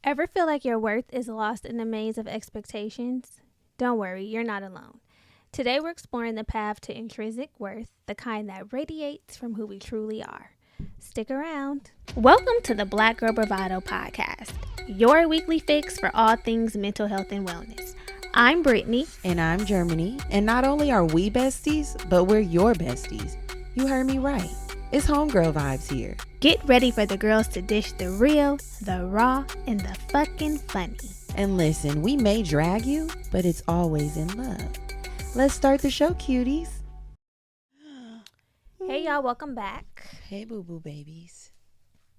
Ever feel like your worth is lost in the maze of expectations? Don't worry, you're not alone. Today we're exploring the path to intrinsic worth, the kind that radiates from who we truly are. Stick around. Welcome to the Black Girl Bravado podcast, your weekly fix for all things mental health and wellness. I'm Brittany. And I'm Germany. And not only are we besties, but we're your besties. You heard me right. It's homegirl vibes here. Get ready for the girls to dish the real, the raw, and the fucking funny. And listen, we may drag you, but it's always in love. Let's start the show, cuties. Hey y'all, welcome back. Hey boo-boo babies.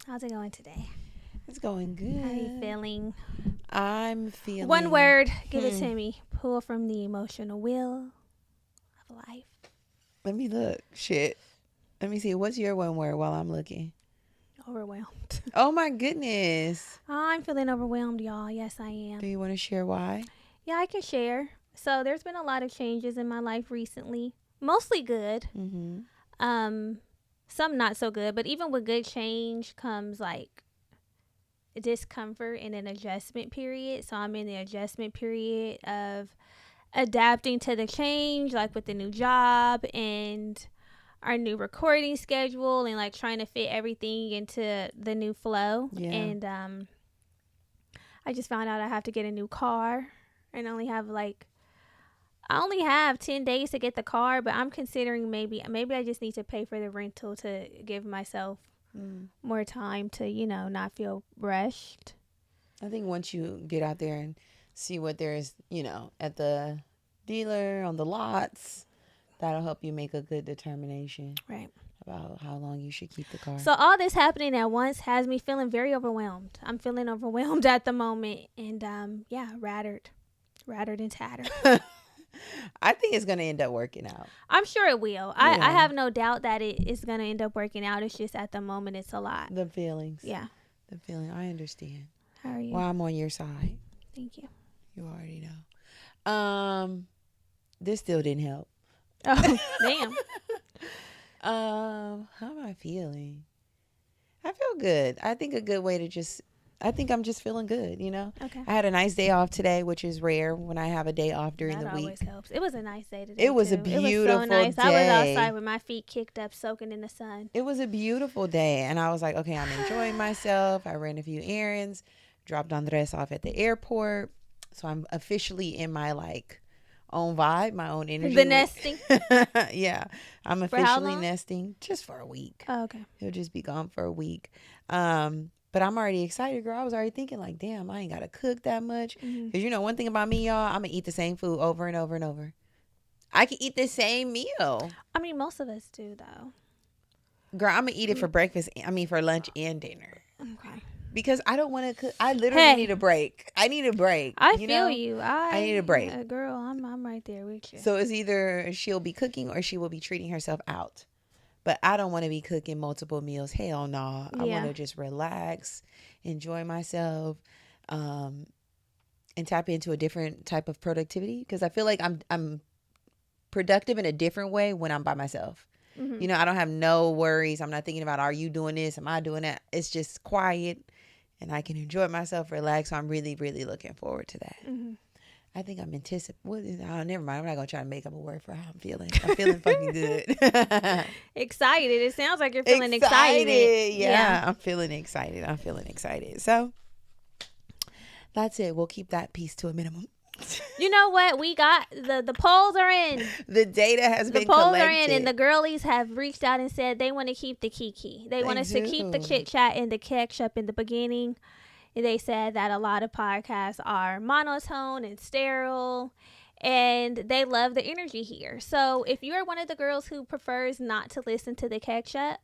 How's it going today? It's going good. How are you feeling? I'm feeling... One word, give it to me. Pull from the emotional wheel of life. Let me look. Shit. Let me see. What's your one word while I'm looking? Overwhelmed. Oh my goodness. I'm feeling overwhelmed, y'all. Yes, I am. Do you want to share why? Yeah, I can share. So there's been a lot of changes in my life recently. Mostly good. Mm-hmm. Some not so good. But even with good change comes like discomfort and an adjustment period. So I'm in the adjustment period of adapting to the change, like with the new job and our new recording schedule, and like trying to fit everything into the new flow. Yeah. And I just found out I have to get a new car, and I only have 10 days to get the car, but I'm considering maybe I just need to pay for the rental to give myself more time to, not feel rushed. I think once you get out there and see what there is, at the dealer, on the lots, that'll help you make a good determination. Right. About how long you should keep the car. So all this happening at once has me feeling very overwhelmed. I'm feeling overwhelmed at the moment, and rattered and tattered. I think it's going to end up working out. I'm sure it will. Yeah. I have no doubt that it is going to end up working out. It's just at the moment it's a lot. The feelings. Yeah. The feeling. I understand. How are you? Well, I'm on your side. Thank you. You already know. This still didn't help. Oh, damn. How am I feeling? I feel good. I think a good way to I think I'm just feeling good, Okay. I had a nice day off today, which is rare when I have a day off during the week. That always helps. It was a nice day today. It was a too. beautiful It was so nice. day. I was outside with my feet kicked up, soaking in the sun. It was a beautiful day, and I was like, okay, I'm enjoying myself. I ran a few errands, dropped Andres off at the airport, so I'm officially in my own vibe, my own energy. The nesting. Yeah, I'm officially nesting just for a week. Oh, okay. He'll just be gone for a week. But I'm already excited, girl. I was already thinking damn, I ain't got to cook that much. Because one thing about me, y'all, I'm going to eat the same food over and over and over. I can eat the same meal. I mean, most of us do, though. Girl, I'm going to eat it for breakfast. For lunch and dinner. Okay. Because I don't want to cook. I literally need a break. I need a break. I feel you. I need a break. Girl, I'm right there with you. So it's either she'll be cooking or she will be treating herself out. But I don't want to be cooking multiple meals. Hell no. I want to just relax, enjoy myself, and tap into a different type of productivity. Because I feel like I'm productive in a different way when I'm by myself. Mm-hmm. I don't have no worries. I'm not thinking about, are you doing this? Am I doing that? It's just quiet, and I can enjoy myself, relax. So I'm really, really looking forward to that. Mm-hmm. I think I'm anticipating. Oh, never mind. I'm not going to try to make up a word for how I'm feeling. I'm feeling fucking good. Excited. It sounds like you're feeling excited. Yeah, I'm feeling excited. So that's it. We'll keep that piece to a minimum. You know what? We got the polls are in. The data has been collected. The polls are in, and the girlies have reached out and said they want to keep the kiki. They want us to keep the chit chat and the catch up in the beginning. They said that a lot of podcasts are monotone and sterile, and they love the energy here. So if you're one of the girls who prefers not to listen to the catch up,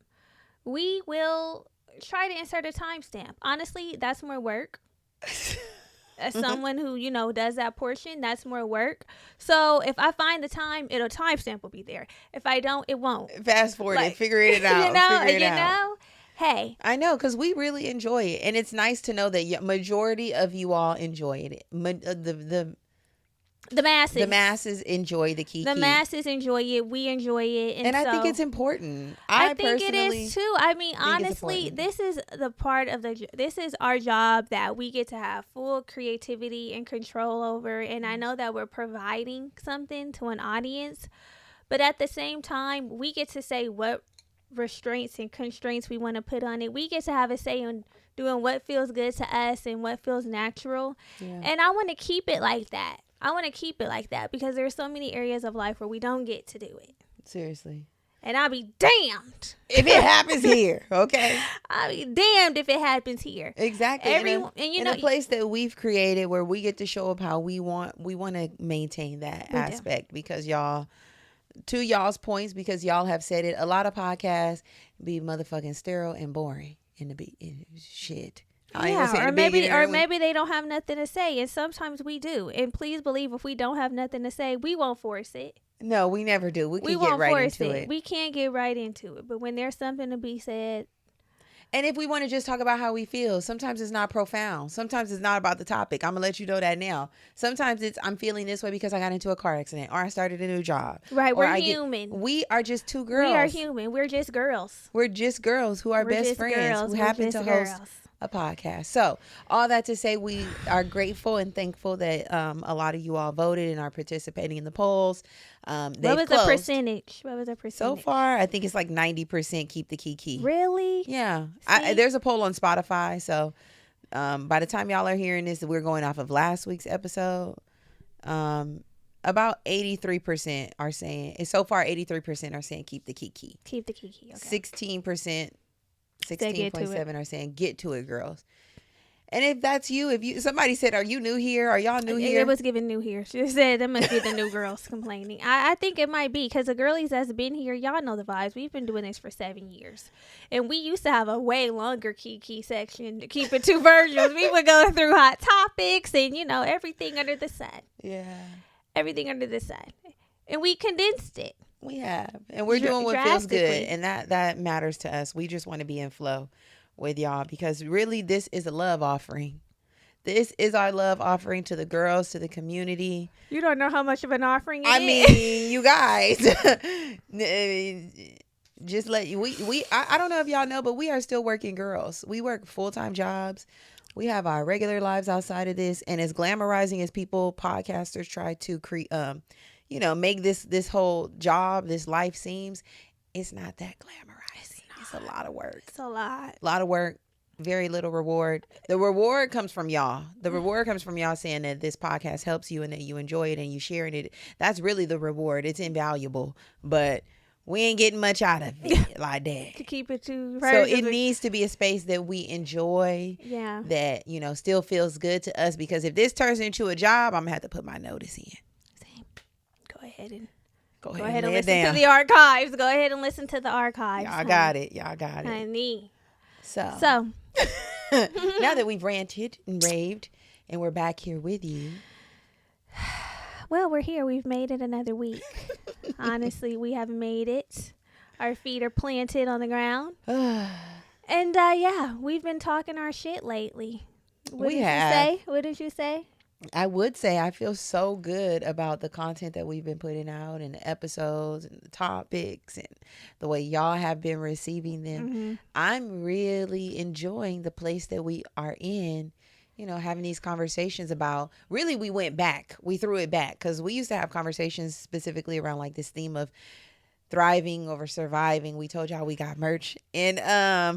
we will try to insert a timestamp. Honestly, that's more work. As someone who, does that portion, that's more work. So if I find the time, timestamp will be there. If I don't, it won't. Fast forward it, figure it out. You know? Hey, I know, because we really enjoy it, and it's nice to know that majority of you all enjoyed it. The masses enjoy the kiki. The masses enjoy it. We enjoy it. And I think it's important. I think it is too. I mean, honestly, this is the part of this is our job that we get to have full creativity and control over. And I know that we're providing something to an audience, but at the same time, we get to say what restraints and constraints we want to put on it. We get to have a say on doing what feels good to us and what feels natural. Yeah. And I want to keep it like that. I want to keep it like that because there's so many areas of life where we don't get to do it. Seriously. And I'll be damned if it happens here, okay? I'll be damned if it happens here. Exactly. In a place that we've created where we get to show up how we want to maintain that aspect because y'all, to y'all's points, because y'all have said it, a lot of podcasts be motherfucking sterile and boring in shit. Yeah, or maybe they don't have nothing to say, and sometimes we do. And please believe, if we don't have nothing to say, we won't force it. No, we never do. We can get right into it. We can't get right into it. But when there's something to be said, and if we want to just talk about how we feel, sometimes it's not profound. Sometimes it's not about the topic. I'm gonna let you know that now. Sometimes it's I'm feeling this way because I got into a car accident or I started a new job. Right, we're human. We are just two girls. We are human. We're just girls. We're just girls who are best friends who happen to host a podcast. So all that to say, we are grateful and thankful that a lot of you all voted and are participating in the polls. What was the percentage? So far, I think it's like 90% keep the kiki. Really? Yeah. There's a poll on Spotify. So by the time y'all are hearing this, we're going off of last week's episode. About 83% are saying, so far 83% are saying keep the kiki. Keep the kiki. Okay. 16.7 are saying get to it, girls. And if that's you, somebody said, are you new here? Are y'all new here? It was given new here. She said that must be the new girls complaining. I think it might be because the girlies that's been here, y'all know the vibes. We've been doing this for 7 years. And we used to have a way longer kiki section to keep it 2 versions. We would go through hot topics and, everything under the sun. Yeah. Everything under the sun. And we condensed it. We have. And we're doing what feels good. And that matters to us. We just want to be in flow with y'all because really this is a love offering. This is our love offering to the girls, to the community. You don't know how much of an offering it is. I mean, you guys. Just let you. I don't know if y'all know, but we are still working girls. We work full-time jobs. We have our regular lives outside of this. And as glamorizing as podcasters try to create, make this whole job, this life seems, it's not that glamorized. It's a lot of work. It's a lot. A lot of work, very little reward. The reward comes from y'all. The reward comes from y'all saying that this podcast helps you and that you enjoy it and you sharing it. That's really the reward. It's invaluable, but we ain't getting much out of it like that. To keep it to so it needs to be a space that we enjoy. Yeah. That, still feels good to us because if this turns into a job, I'm gonna have to put my notice in. Same. Go ahead and listen to the archives. Go ahead and listen to the archives. Y'all got it. Honey. So now that we've ranted and raved and we're back here with you. Well, we're here. We've made it another week. Honestly, we have made it. Our feet are planted on the ground. And we've been talking our shit lately. What did you say? I would say I feel so good about the content that we've been putting out and the episodes and the topics and the way y'all have been receiving them. Mm-hmm. I'm really enjoying the place that we are in, having these conversations about, really we went back. We threw it back because we used to have conversations specifically around like this theme of thriving over surviving. We told y'all we got merch and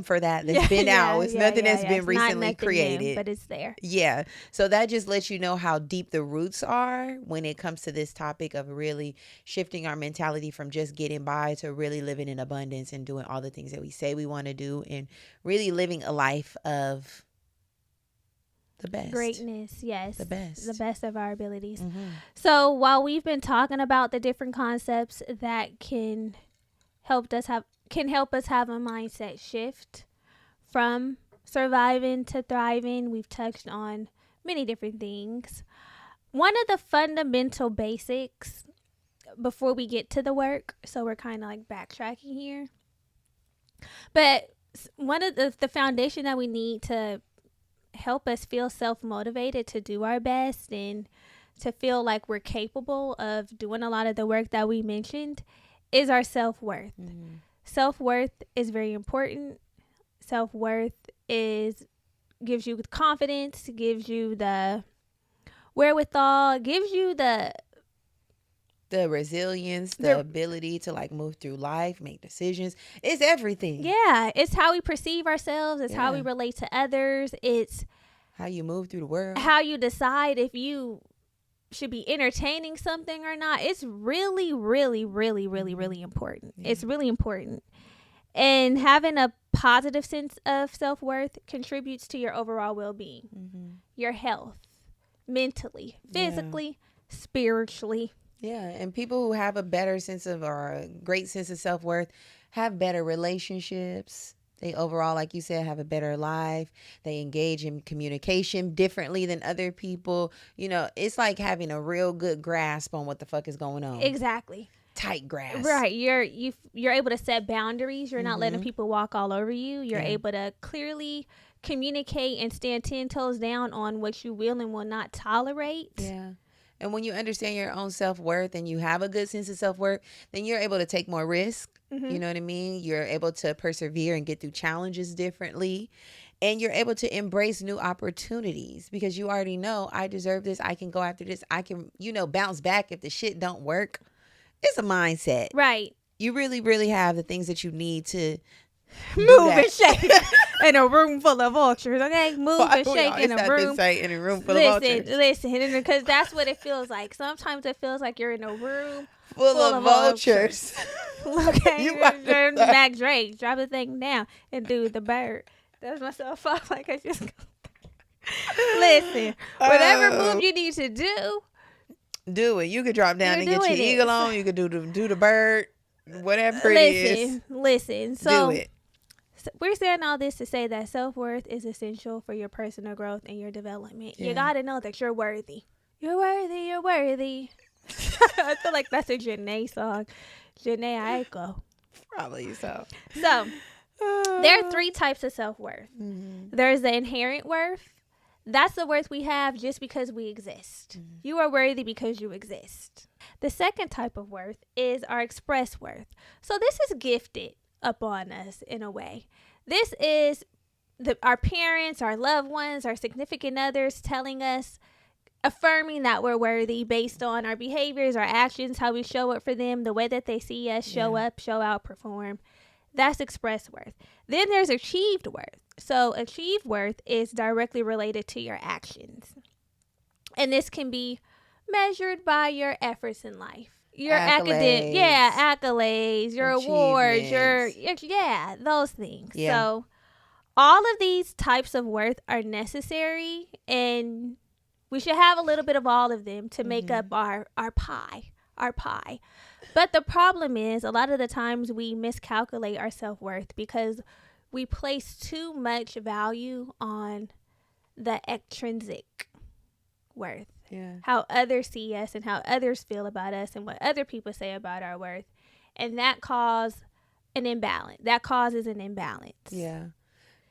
for that's been out. It's nothing that's been recently created, new, but it's there. Yeah. So that just lets you know how deep the roots are when it comes to this topic of really shifting our mentality from just getting by to really living in abundance and doing all the things that we say we want to do and really living a life of the best. Greatness, yes. The best of our abilities. Mm-hmm. So while we've been talking about the different concepts that can help us have a mindset shift from surviving to thriving, we've touched on many different things. One of the fundamental basics before we get to the work, so we're kind of like backtracking here, but one of the foundation that we need to help us feel self-motivated to do our best and to feel like we're capable of doing a lot of the work that we mentioned is our self-worth. Mm-hmm. Self-worth is very important. Self-worth gives you confidence, gives you the wherewithal, gives you the resilience, the ability to like move through life, make decisions. It's everything. Yeah, it's how we perceive ourselves. It's how we relate to others. It's how you move through the world. How you decide if you should be entertaining something or not. It's really, really, really, really, really important. Yeah. It's really important. And having a positive sense of self-worth contributes to your overall well-being, your health, mentally, physically, spiritually. Yeah, and people who have a better sense of or a great sense of self-worth have better relationships. They overall, like you said, have a better life. They engage in communication differently than other people. You know, it's like having a real good grasp on what the fuck is going on. Exactly. Tight grasp. Right. You're able to set boundaries. You're not letting people walk all over you. You're able to clearly communicate and stand 10 toes down on what you will and will not tolerate. Yeah. And when you understand your own self-worth and you have a good sense of self-worth, then you're able to take more risk. You know what I mean? You're able to persevere and get through challenges differently. And you're able to embrace new opportunities because you already know, I deserve this. I can go after this. I can, bounce back if the shit don't work. It's a mindset. Right. You really, really have the things that you need to move and shake in a room full of vultures. Okay, move and shake in a room. In a room full of vultures. Listen, because that's what it feels like. Sometimes it feels like you're in a room full of vultures. Okay, Mac Drake, drop the thing down and do the bird. That's myself off like I just. Listen, whatever move you need to do it. You could drop down and get your eagle on. You could do the bird, whatever it is. Listen. So do it. We're saying all this to say that self-worth is essential for your personal growth and your development. You got to know that you're worthy. You're worthy. You're worthy. I feel like that's a Janae song. Janae Aiko. Probably so. So, there are 3 types of self-worth. There's the inherent worth. That's the worth we have just because we exist. You are worthy because you exist. The second type of worth is our express worth. So this is gifted upon us in a way. This is our parents, our loved ones, our significant others telling us, affirming that we're worthy based on our behaviors, our actions, how we show up for them, the way that they see us show up, show out, perform. That's express worth. Then there's achieved worth. So achieved worth is directly related to your actions. And this can be measured by your efforts in life. Your accolades, your awards, those things. Yeah. So all of these types of worth are necessary, and we should have a little bit of all of them to make up our pie. But the problem is a lot of the times we miscalculate our self-worth because we place too much value on the intrinsic worth. Yeah. How others see us and how others feel about us and what other people say about our worth. And that causes an imbalance. Yeah.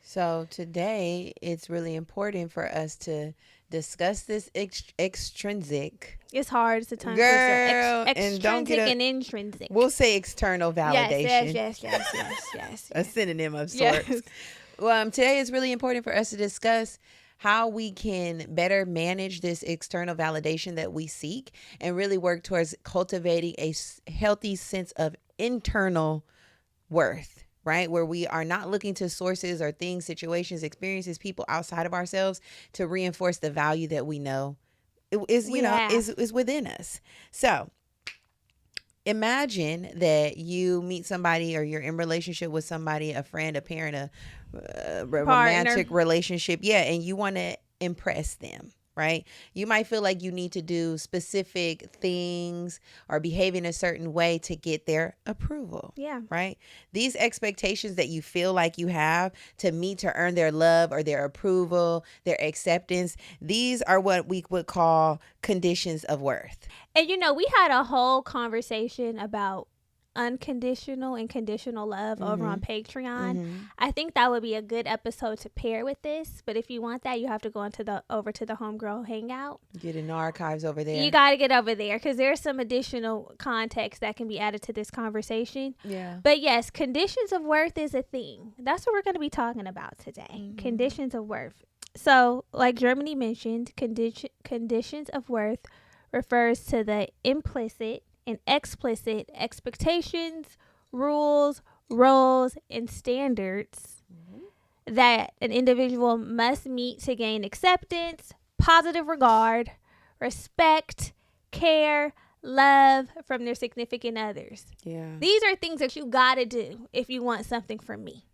So today it's really important for us to discuss this extrinsic. It's hard. It's a tongue twister. Extrinsic and intrinsic. We'll say external validation. Yes. A synonym of sorts. Yes. Well, today it's really important for us to discuss how we can better manage this external validation that we seek and really work towards cultivating a healthy sense of internal worth, right? Where we are not looking to sources or things, situations, experiences, people outside of ourselves to reinforce the value that we know is within us. So imagine that you meet somebody or you're in relationship with somebody, a friend, a parent, a romantic relationship. Yeah. And you want to impress them, right? You might feel like you need to do specific things or behave in a certain way to get their approval. Yeah. Right. These expectations that you feel like you have to meet to earn their love or their approval, their acceptance. These are what we would call conditions of worth. And, we had a whole conversation about Unconditional and Conditional Love over on Patreon. Mm-hmm. I think that would be a good episode to pair with this. But if you want that, you have to go over to the Homegirl Hangout. Get in the archives over there. You got to get over there because there's some additional context that can be added to this conversation. Yeah. But yes, conditions of worth is a thing. That's what we're going to be talking about today. Mm-hmm. Conditions of worth. So, like Germany mentioned, conditions of worth refers to the implicit and explicit expectations, rules, roles, and standards that an individual must meet to gain acceptance, positive regard, respect, care, love from their significant others. Yeah. These are things that you gotta do if you want something from me.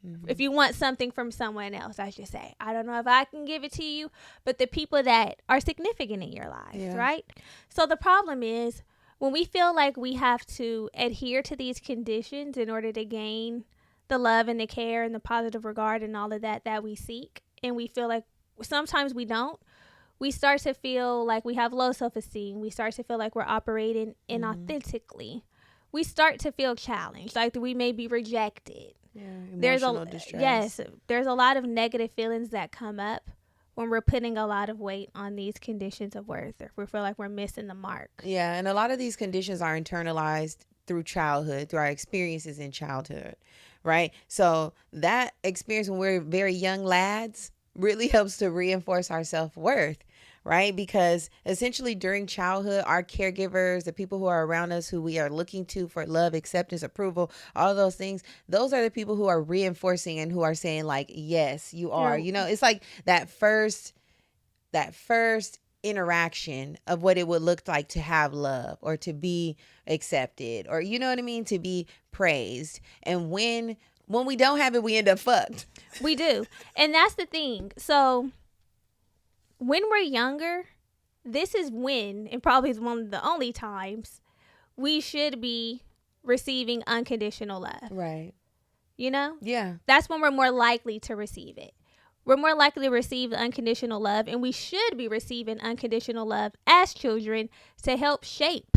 Mm-hmm. If you want something from someone else, I should say. I don't know if I can give it to you, but the people that are significant in your lives, right? So the problem is, when we feel like we have to adhere to these conditions in order to gain the love and the care and the positive regard and all of that we seek, and we feel like sometimes we don't, we start to feel like we have low self-esteem. We start to feel like we're operating inauthentically. We start to feel challenged, like we may be rejected. Yeah, emotional distress. There's a lot of negative feelings that come up when we're putting a lot of weight on these conditions of worth, or we feel like we're missing the mark. Yeah, and a lot of these conditions are internalized through childhood, through our experiences in childhood, right? So that experience when we're very young lads really helps to reinforce our self-worth, right? Because essentially during childhood, our caregivers, the people who are around us, who we are looking to for love, acceptance, approval, all those things, those are the people who are reinforcing and who are saying like, yes, you are. You know, it's like that first interaction of what it would look like to have love or to be accepted, or you know what I mean, to be praised. And when we don't have it, we end up fucked. We do. And that's the thing. So when we're younger, this is when, and probably is one of the only times, we should be receiving unconditional love. Right. You know? Yeah. That's when we're more likely to receive it. We're more likely to receive unconditional love, and we should be receiving unconditional love as children to help shape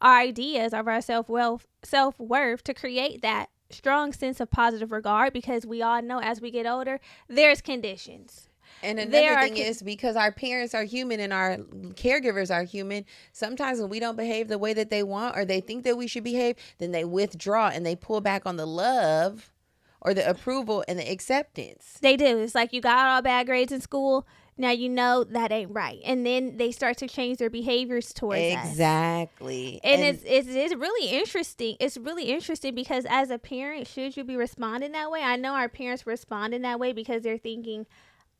our ideas of our self-worth to create that strong sense of positive regard, because we all know as we get older, there's conditions. And another thing is, because our parents are human and our caregivers are human, sometimes when we don't behave the way that they want or they think that we should behave, then they withdraw and they pull back on the love or the approval and the acceptance. They do. It's like you got all bad grades in school. Now you know that ain't right. And then they start to change their behaviors towards us. Exactly. And it's really interesting. It's really interesting because as a parent, should you be responding that way? I know our parents respond in that way because they're thinking,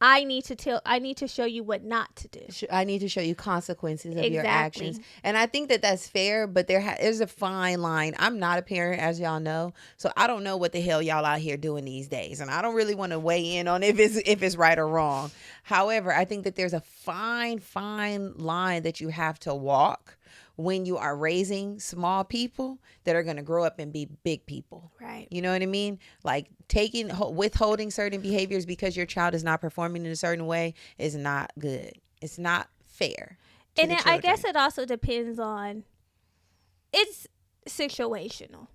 I need to show you what not to do. I need to show you consequences of your actions. And I think that that's fair, but there's a fine line. I'm not a parent, as y'all know, so I don't know what the hell y'all out here doing these days. And I don't really want to weigh in on if it's right or wrong. However, I think that there's a fine line that you have to walk when you are raising small people that are going to grow up and be big people. Right. You know what I mean? Like withholding certain behaviors because your child is not performing in a certain way is not good. It's not fair. And I guess it also depends on, it's situational.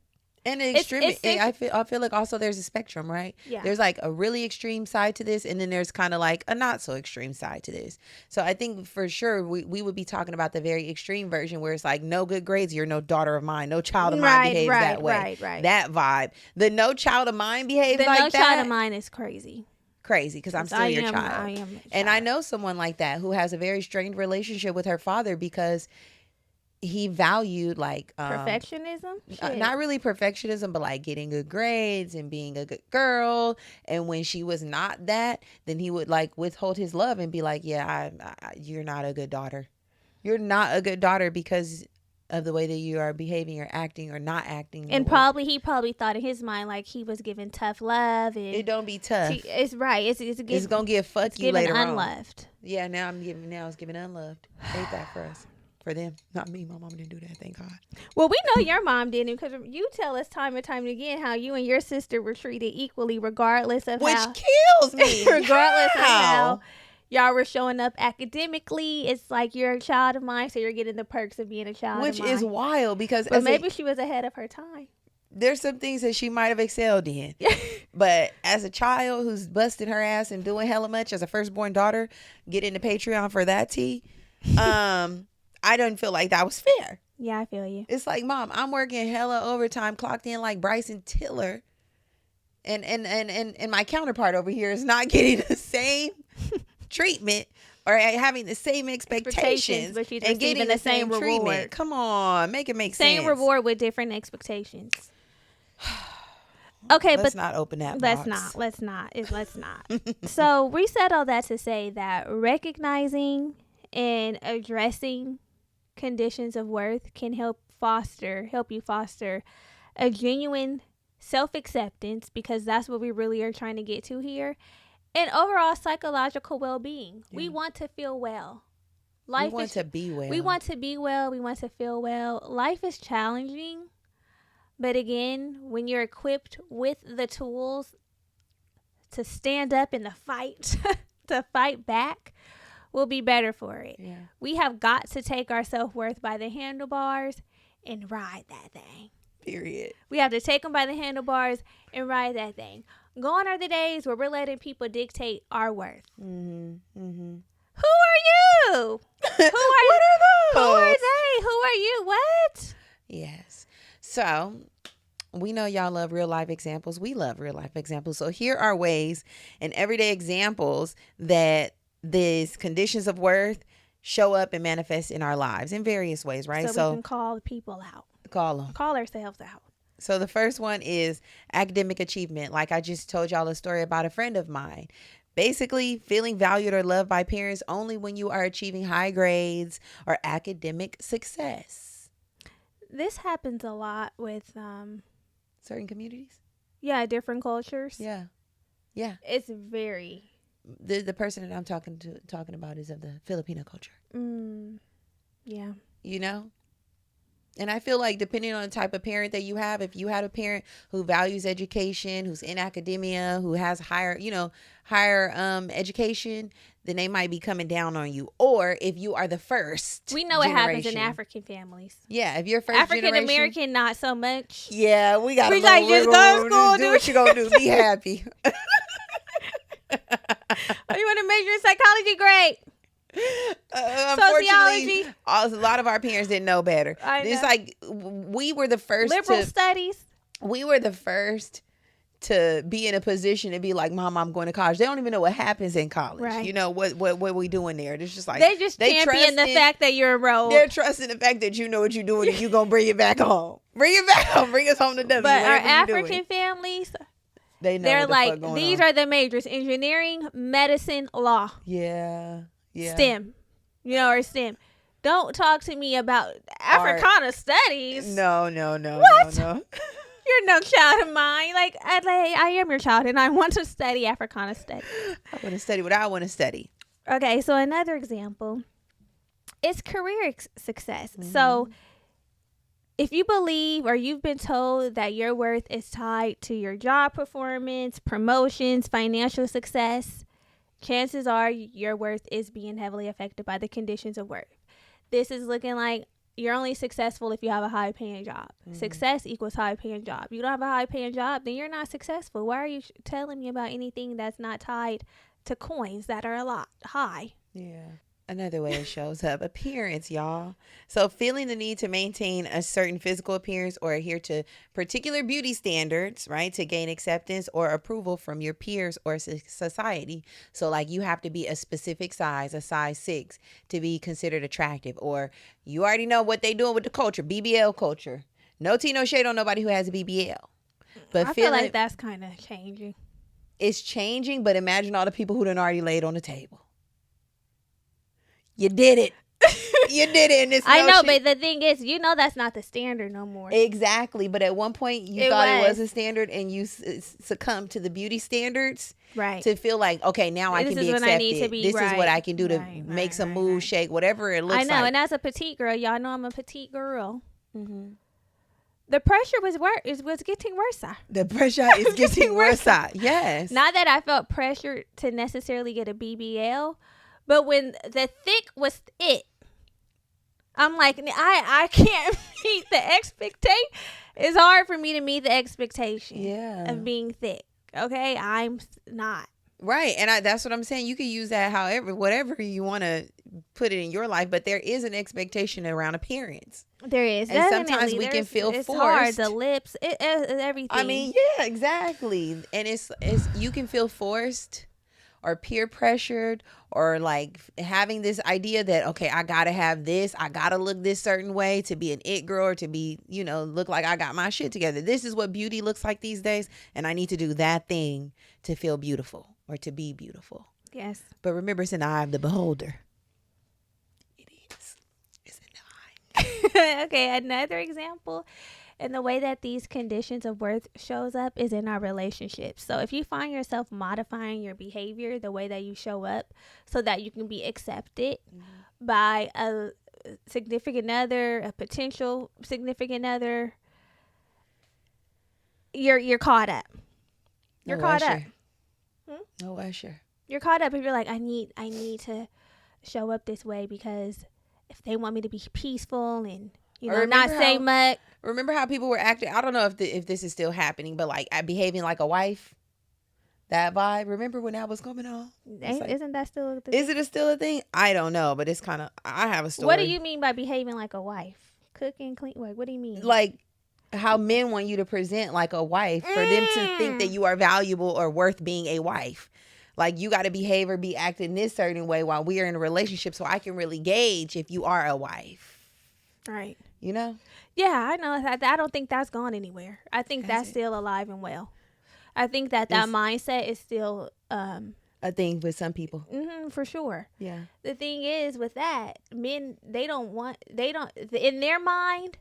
And the extreme, I feel like also there's a spectrum, right? Yeah. There's like a really extreme side to this, and then there's kind of like a not so extreme side to this. So I think for sure we would be talking about the very extreme version where it's like no good grades, you're no daughter of mine, no child of mine behaves that way. Right. That vibe. The no child of mine behaves like that. The no child of mine is crazy. Crazy, because I'm still your child. I am a child. And I know someone like that who has a very strained relationship with her father because he valued like perfectionism, not really perfectionism, but like getting good grades and being a good girl. And when she was not that, then he would like withhold his love and be like, yeah, you're not a good daughter. You're not a good daughter because of the way that you are behaving or acting or not acting. And he probably thought in his mind like he was giving tough love. And it don't be tough. It's right. It's gonna give fuck you later on. Unloved. Yeah, now it's giving unloved. Ain't that for us? For them, not me. My mom didn't do that, thank God. Well, we know your mom didn't, because you tell us time and time again how you and your sister were treated equally, regardless of which kills me. Regardless of how y'all were showing up academically. It's like you're a child of mine, so you're getting the perks of being a child Which of mine. is wild because but maybe she was ahead of her time. There's some things that she might have excelled in. But as a child who's busting her ass and doing hella much as a firstborn daughter, get into Patreon for that tea. I don't feel like that was fair. Yeah, I feel you. It's like, Mom, I'm working hella overtime, clocked in like Bryson Tiller. And my counterpart over here is not getting the same treatment or having the same expectations but she's and getting the same reward. treatment. Come on, make it make sense. Same reward with different expectations. Okay, let's not open that box. Let's not. So we said all that to say that recognizing and addressing conditions of worth can help you foster a genuine self-acceptance, because that's what we really are trying to get to here, and overall psychological well-being. Yeah. We want to feel well. We want to be well. We want to feel well. Life is challenging, but again, when you're equipped with the tools to stand up in the fight, to fight back, we'll be better for it. Yeah. We have got to take our self-worth by the handlebars and ride that thing. Period. We have to take them by the handlebars and ride that thing. Gone are the days where we're letting people dictate our worth. Mm-hmm. Mm-hmm. Who are you? What are those? Who are they? Who are you? What? Yes. So we know y'all love real life examples. We love real life examples. So here are ways and everyday examples that these conditions of worth show up and manifest in our lives in various ways, right? So we can call people out. Call ourselves out. So the first one is academic achievement. Like I just told y'all a story about a friend of mine. Basically, feeling valued or loved by parents only when you are achieving high grades or academic success. This happens a lot with certain communities. Yeah, different cultures. Yeah. It's very. The person that I'm talking about is of the Filipino culture. Yeah. You know. And I feel like depending on the type of parent that you have, if you had a parent who values education, who's in academia, who has higher education, then they might be coming down on you. Or if you are the first We know generation, what happens in African families. Yeah, if you're first African American, not so much. Yeah, we got just go to school, do what you gonna do. Be happy. Oh, you want to major in psychology? Great. Unfortunately, a lot of our parents didn't know better. It's like we were the first liberal studies. We were the first to be in a position to be like, Mom, I'm going to college. They don't even know what happens in college. Right. You know what we doing there. It's just like they champion the fact that you're enrolled. They're trusting the fact that you know what you're doing and you're gonna bring it back home. Bring it back home. Bring us home to W. But our African families, they're like, these are the majors: engineering, medicine, law. Yeah. STEM, or STEM. Don't talk to me about Africana studies. No. What? No. You're no child of mine. Like, I am your child, and I want to study Africana studies. I want to study what I want to study. Okay, so another example is career success. Mm-hmm. So if you believe or you've been told that your worth is tied to your job performance, promotions, financial success, chances are your worth is being heavily affected by the conditions of work. This is looking like you're only successful if you have a high-paying job. Mm-hmm. Success equals high-paying job. You don't have a high-paying job, then you're not successful. Why are you telling me about anything that's not tied to coins that are a lot high? Yeah. Another way it shows up, appearance, y'all. So feeling the need to maintain a certain physical appearance or adhere to particular beauty standards, right, to gain acceptance or approval from your peers or society. So like you have to be a specific size, a size 6, to be considered attractive. Or you already know what they doing with the culture, BBL culture. No tea, no shade on nobody who has a BBL. But I feel like that's kind of changing. It's changing, but imagine all the people who done already laid on the table. You did it. You did it. And I know, but the thing is, that's not the standard no more. Exactly. But at one point, you thought it was a standard and you succumbed to the beauty standards. Right. To feel like, okay, now I can be accepted. This is what I can do to make some moves, shake, whatever it looks like. I know. And as a petite girl, y'all know I'm a petite girl. Mm-hmm. The pressure was getting worse. The pressure is getting worse. Yes. Not that I felt pressure to necessarily get a BBL, But when the thick was it, I'm like, I can't meet the expectation. It's hard for me to meet the expectation of being thick. Okay, I'm not. Right, and that's what I'm saying. You can use that whatever you want to put it in your life, but there is an expectation around appearance. There is, and sometimes we can feel it's forced. Hard, the lips, everything. I mean, yeah, exactly. And it's you can feel forced or peer pressured or like having this idea that, okay, I gotta have this, I gotta look this certain way to be an it girl or to be, look like I got my shit together. This is what beauty looks like these days, and I need to do that thing to feel beautiful or to be beautiful. Yes. But remember, it's in the eye of the beholder. It is. It's in the eye. Okay, another example. And the way that these conditions of worth shows up is in our relationships. So if you find yourself modifying your behavior, the way that you show up, so that you can be accepted by a significant other, a potential significant other, you're caught up. You're caught up. No Usher. You're caught up if you're like, I need to show up this way because if they want me to be peaceful and not say much. Remember how people were acting? I don't know if this is still happening, but like behaving like a wife. That vibe. Remember when that was coming on? Isn't that still a thing? Is it still a thing? I don't know, but it's kind of. I have a story. What do you mean by behaving like a wife? Cooking, clean. What do you mean? Like how men want you to present like a wife for them to think that you are valuable or worth being a wife. Like you got to behave or be acting this certain way while we are in a relationship, so I can really gauge if you are a wife. Right. Yeah, I know. I don't think that's gone anywhere. I think that's still alive and well. I think that mindset is still a thing with some people. For sure. Yeah. The thing is with that, men, in their mind,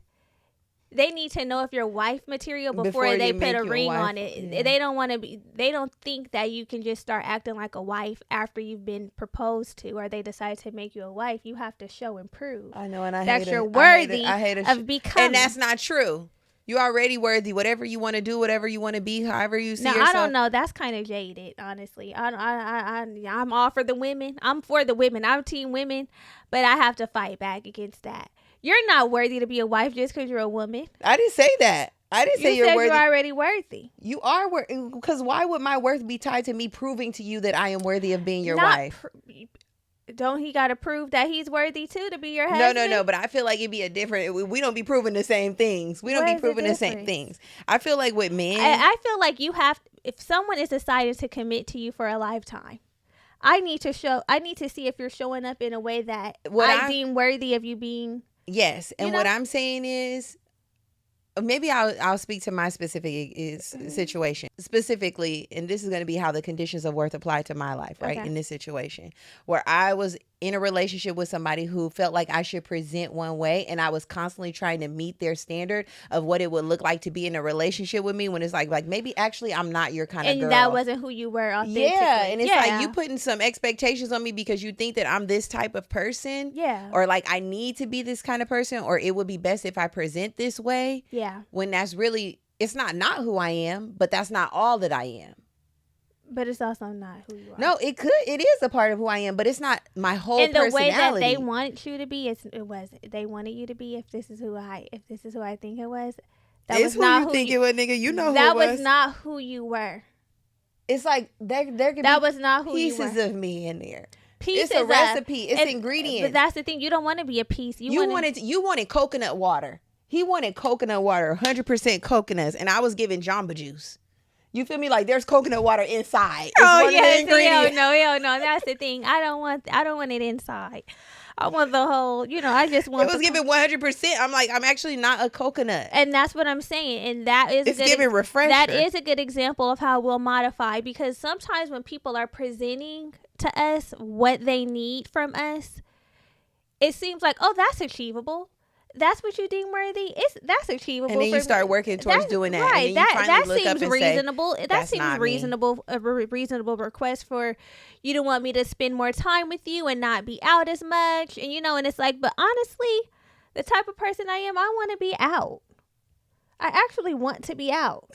they need to know if you're wife material before they put a ring on it. Yeah. They don't think that you can just start acting like a wife after you've been proposed to, or they decide to make you a wife. You have to show and prove. I know, and that you're worthy of becoming. And that's not true. You're already worthy. Whatever you want to do, whatever you want to be, however you see yourself. I don't know. That's kind of jaded, honestly. I'm all for the women. I'm for the women. I'm team women, but I have to fight back against that. You're not worthy to be a wife just because you're a woman. I didn't say that. I didn't say you're worthy. You're already worthy. You are worthy. Because why would my worth be tied to me proving to you that I am worthy of being your wife? Don't he got to prove that he's worthy too to be your husband? No. But I feel like it'd be a different. We don't be proving the same things. We don't be proving the same things. I feel like with men, I feel like you have. If someone is decided to commit to you for a lifetime, I need to see if you're showing up in a way that I deem worthy of you being. Yes, and what I'm saying is, maybe I'll speak to my specific situation specifically, and this is going to be how the conditions of worth apply to my life, right? Okay. In this situation where I was in a relationship with somebody who felt like I should present one way, and I was constantly trying to meet their standard of what it would look like to be in a relationship with me, when it's like maybe actually I'm not your kind of girl. And that wasn't who you were authentically. Yeah, and it's like you putting some expectations on me because you think that I'm this type of person. Yeah. Or like I need to be this kind of person, or it would be best if I present this way. Yeah. When that's really, it's not who I am, but that's not all that I am. But it's also not who you are. No, it is a part of who I am, but it's not my whole personality. And the way that they wanted you to be, it wasn't. They wanted you to be, if this is who I think it was. That was not who you think it was, nigga. You know who it was. That was not who you were. It's like there could that was not who you were. Pieces of me in there. It's a recipe. It's ingredients. But that's the thing. You don't want to be a piece. You wanted coconut water. He wanted coconut water, 100% coconuts, and I was giving Jamba Juice. You feel me? Like there's coconut water inside. It's hell no. That's the thing. I don't want it inside. I want the whole. I just want. It was giving 100%. I'm like, I'm actually not a coconut, and that's what I'm saying. And that is giving refresher. That is a good example of how we'll modify, because sometimes when people are presenting to us what they need from us, it seems like, oh, that's achievable. That's what you deem worthy. That's achievable. And then you start working towards doing that. Right. And then you that look seems up and reasonable. Say, that seems reasonable. A reasonable request for you to want me to spend more time with you and not be out as much. And and it's like, but honestly, the type of person I am, I want to be out. I actually want to be out.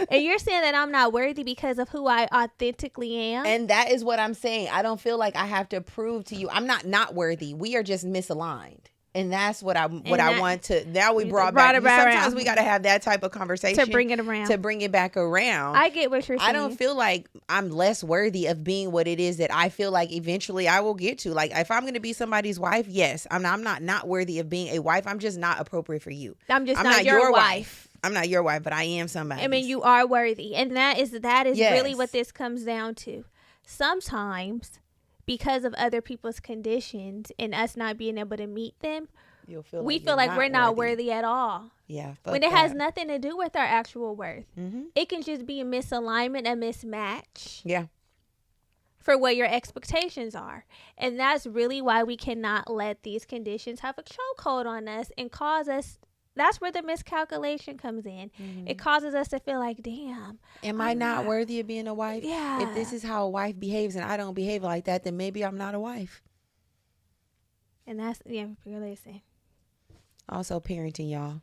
And you're saying that I'm not worthy because of who I authentically am. And that is what I'm saying. I don't feel like I have to prove to you. I'm not worthy. We are just misaligned. And that's what I want to. Now we brought back. Sometimes we got to have that type of conversation to bring it around, to bring it back around. I get what you're saying. I don't feel like I'm less worthy of being what it is that I feel like eventually I will get to. Like if I'm going to be somebody's wife, yes, I'm not worthy of being a wife. I'm just not appropriate for you. I'm not your wife. I'm not your wife, but I am somebody. I mean, you are worthy, and that is yes. really what this comes down to. Sometimes, because of other people's conditions and us not being able to meet them, we feel like we're not worthy at all. Yeah, when it has nothing to do with our actual worth. Mm-hmm. It can just be a misalignment, a mismatch. Yeah. For what your expectations are. And that's really why we cannot let these conditions have a chokehold on us and cause us. That's where the miscalculation comes in. Mm-hmm. It causes us to feel like, damn. Am I not worthy of being a wife? Yeah. If this is how a wife behaves and I don't behave like that, then maybe I'm not a wife. And that's, listen. Also parenting, y'all.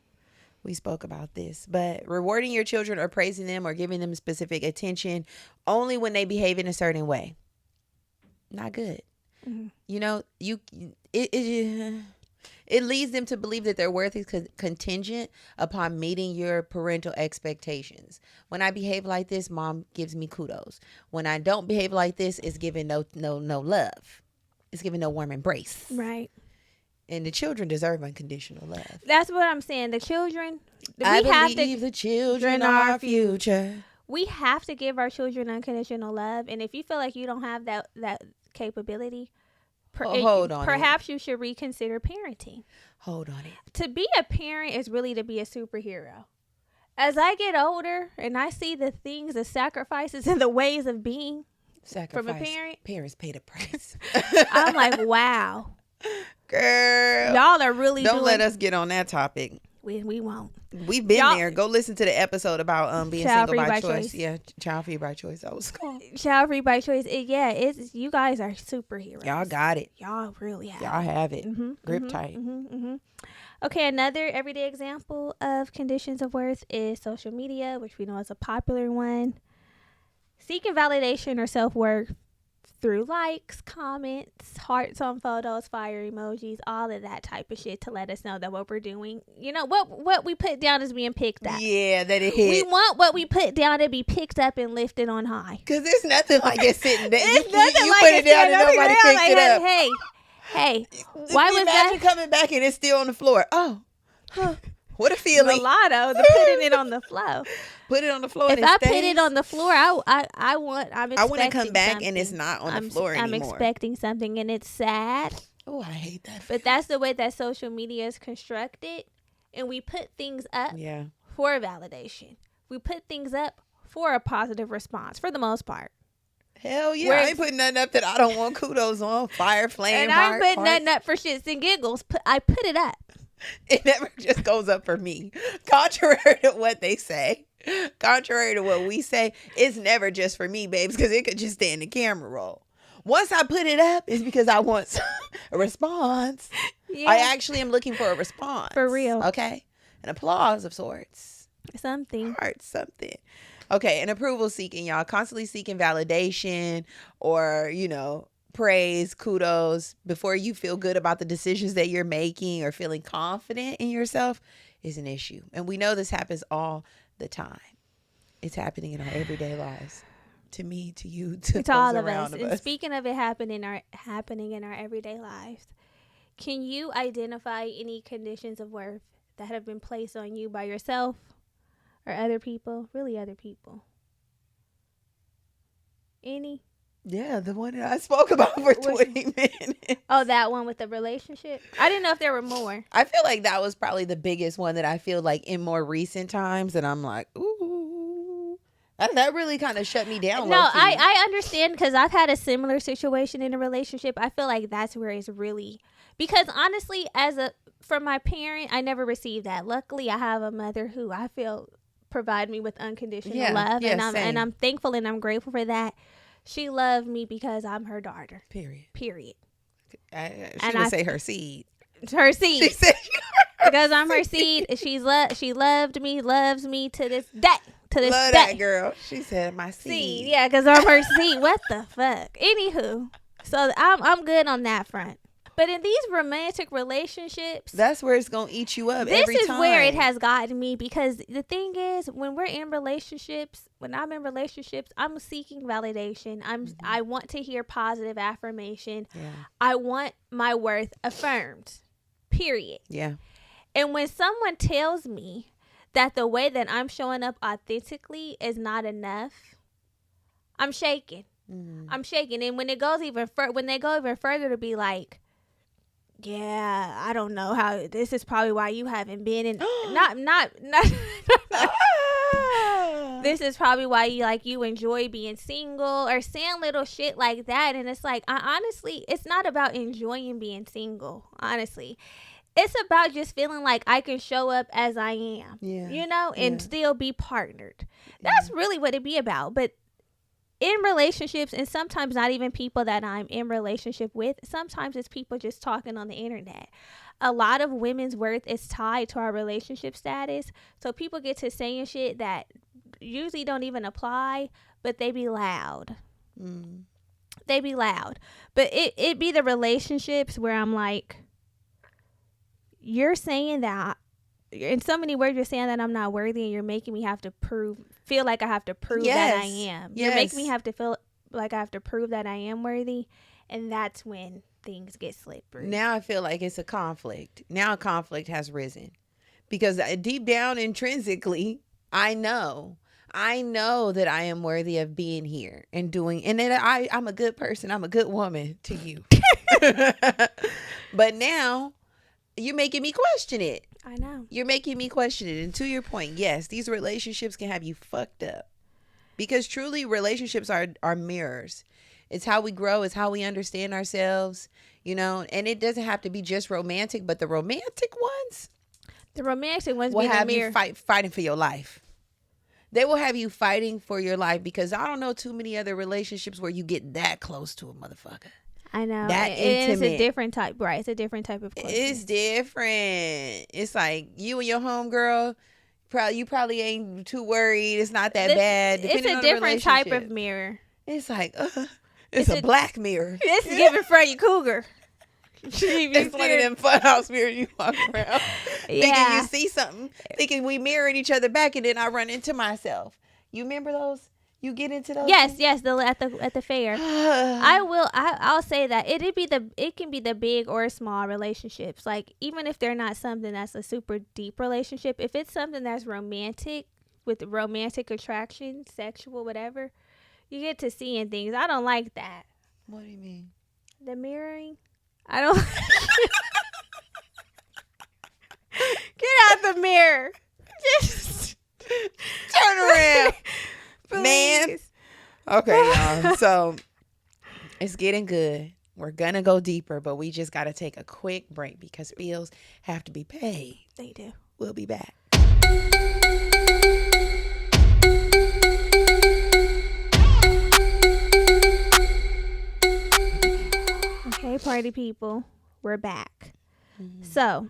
We spoke about this. But rewarding your children or praising them or giving them specific attention only when they behave in a certain way. Not good. Mm-hmm. You know, it leads them to believe that their worth is contingent upon meeting your parental expectations. When I behave like this, mom gives me kudos. When I don't behave like this, it's giving no love. It's giving no warm embrace. Right. And the children deserve unconditional love. That's what I'm saying. The children, I believe the children are our future. We have to give our children unconditional love. And if you feel like you don't have that capability, perhaps you should reconsider parenting. Hold on it. To be a parent is really to be a superhero. As I get older and I see the things, the sacrifices, and the ways of being from a parent, parents pay the price. I'm like, wow. Girl, y'all are really don't let us get on that topic. We won't. We've been there. Go listen to the episode about being single by choice. Yeah, child free by choice. That was cool. Child free by choice. It's you guys are superheroes. Y'all got it. Y'all really have. Y'all have it. Mm-hmm, Grip mm-hmm, tight. Mm-hmm, mm-hmm. Okay, another everyday example of conditions of worth is social media, which we know is a popular one. Seeking validation or self-worth through likes, comments, hearts on photos, fire emojis, all of that type of shit to let us know that what we're doing, what we put down is being picked up. Yeah, that it hit. We want what we put down to be picked up and lifted on high. Because there's nothing like it sitting there. You put it down and nobody picked it up. Hey, why was that? Coming back and it's still on the floor. Oh, what a feeling. Mulatto, the putting it on the floor. Put it on the floor. If I put it on the floor, I want to come back something. And it's not on the floor anymore. I'm expecting something and it's sad. Oh, I hate that. But that's the way that social media is constructed. And we put things up for validation. We put things up for a positive response for the most part. Hell yeah. I ain't putting nothing up that I don't want kudos on. Fire, flame, and heart, I'm putting nothing up for shits and giggles. I put it up. It never just goes up for me. Contrary to what they say. Contrary to what we say, it's never just for me, babes, because it could just stay in the camera roll. Once I put it up, it's because I want a response. Yeah. I actually am looking for a response. For real. Okay? An applause of sorts. Something. Heart, something. Okay, and approval seeking, y'all. Constantly seeking validation or, praise, kudos before you feel good about the decisions that you're making or feeling confident in yourself is an issue. And we know this happens all the time. It's happening in our everyday lives. To me, to you, to all of us. And speaking of it happening in our everyday lives, can you identify any conditions of worth that have been placed on you by yourself or other people? Really, other people. Any? Yeah, the one that I spoke about for 20 minutes. Oh, that one with the relationship? I didn't know if there were more. I feel like that was probably the biggest one that I feel like in more recent times that I'm like, ooh. That really kind of shut me down. No, I understand because I've had a similar situation in a relationship. I feel like that's where it's really... Because honestly, from my parent, I never received that. Luckily, I have a mother who I feel provide me with unconditional love. And I'm thankful and I'm grateful for that. She loved me because I'm her daughter. Period. She would say her seed. Her seed. She said because I'm her seed. She loved me, loves me to this day. to this Love day. that girl. She said my seed. Yeah, because I'm her seed. What the fuck? Anywho, so I'm good on that front. But in these romantic relationships, that's where it's gonna eat you up. This every is time. where it has gotten me, because the thing is, when we're in relationships, when I'm in relationships, I'm seeking validation. I want to hear positive affirmation. Yeah. I want my worth affirmed. Period. Yeah. And when someone tells me that the way that I'm showing up authentically is not enough, I'm shaking. I'm shaking. And when it goes even when they go even further to be like, yeah, I don't know how, this is probably why you haven't been in not this is probably why you enjoy being single, or saying little shit like that. And it's like, honestly, it's not about enjoying being single. Honestly, it's about just feeling like I can show up as I am, and still be partnered. That's really what it be about. But in relationships, and sometimes not even people that I'm in relationship with, sometimes it's people just talking on the internet. A lot of women's worth is tied to our relationship status. So people get to saying shit that usually don't even apply, but they be loud. They be loud. But it be the relationships where I'm like, you're saying that, in so many words, you're saying that I'm not worthy, and you're making me have to feel like I have to prove that I am. You're making me have to feel like I have to prove that I am worthy. And that's when things get slippery. Now I feel like it's a conflict. Now a conflict has risen, because deep down intrinsically, I know that I am worthy of being here and doing, and that I'm a good person. I'm a good woman to you. But now you're making me question it. I know. You're making me question it. And to your point, yes, these relationships can have you fucked up, because truly relationships are mirrors. It's how we grow. It's how we understand ourselves, and it doesn't have to be just romantic, but the romantic ones will have you fighting for your life. They will have you fighting for your life, because I don't know too many other relationships where you get that close to a motherfucker. I know. That intimate. It's a different type, right? It's a different type of closeness. It's different. It's like you and your homegirl, you probably ain't too worried. It's not that bad. It's a different type of mirror. It's like, it's a black mirror. It's giving Freddy Cougar. It's one of them funhouse mirrors you walk around thinking you see something, thinking we mirroring each other back, and then I run into myself. You remember those? You get into those? Yes. At the fair. I'll say that it can be the big or small relationships. Like, even if they're not something that's a super deep relationship, if it's something that's romantic, with romantic attraction, sexual, whatever, you get to seeing things. I don't like that. What do you mean? The mirroring. I don't. Get out the mirror. Just turn around. Man. Okay, y'all. So it's getting good. We're gonna go deeper, but we just gotta take a quick break because bills have to be paid. They do. We'll be back. Okay, party people, we're back. So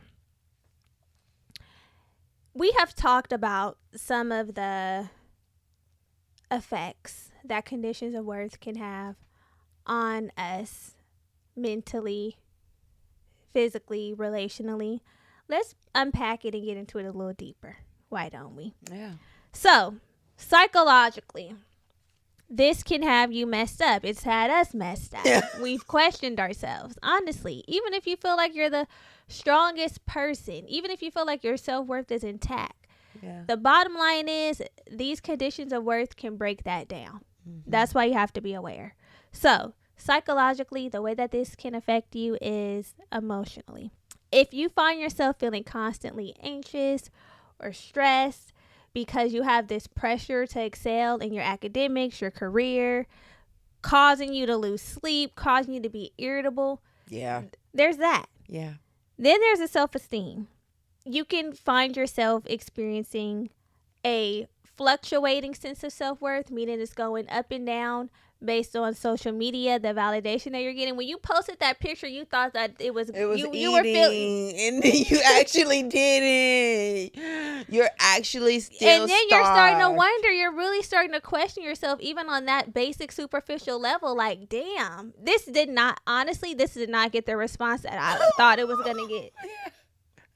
we have talked about some of the effects that conditions of worth can have on us mentally, physically, relationally. Let's unpack it and get into it a little deeper. Why don't we? Yeah. So, psychologically, this can have you messed up. It's had us messed up. Yeah. We've questioned ourselves. Honestly, even if you feel like you're the strongest person, even if you feel like your self-worth is intact, the bottom line is these conditions of worth can break that down. That's why you have to be aware. So, psychologically, the way that this can affect you is emotionally. If you find yourself feeling constantly anxious or stressed because you have this pressure to excel in your academics, your career, causing you to lose sleep, causing you to be irritable. Yeah. There's that. Yeah. Then there's the self-esteem. You can find yourself experiencing a fluctuating sense of self-worth, meaning it's going up and down based on social media, the validation that you're getting. When you posted that picture, you thought that it was you were feeling, and then you actually did it. You're actually still and then you're starting to wonder. You're really starting to question yourself, even on that basic superficial level. Like, damn, this did not get the response that I thought it was gonna get.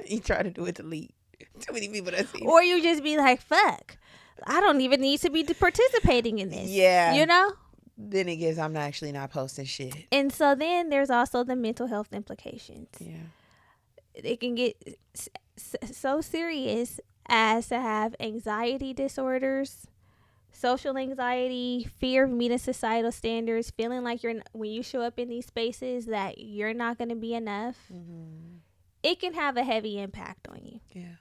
You try to do it to lead. Too many people that see. Or you just be like, fuck, I don't even need to be participating in this. Yeah. You know? Then it gets, I'm actually not posting shit. And so then there's also the mental health implications. Yeah. It can get so serious as to have anxiety disorders, social anxiety, fear of meeting societal standards, feeling like when you show up in these spaces that you're not going to be enough. Mm-hmm. It can have a heavy impact on you. Yeah.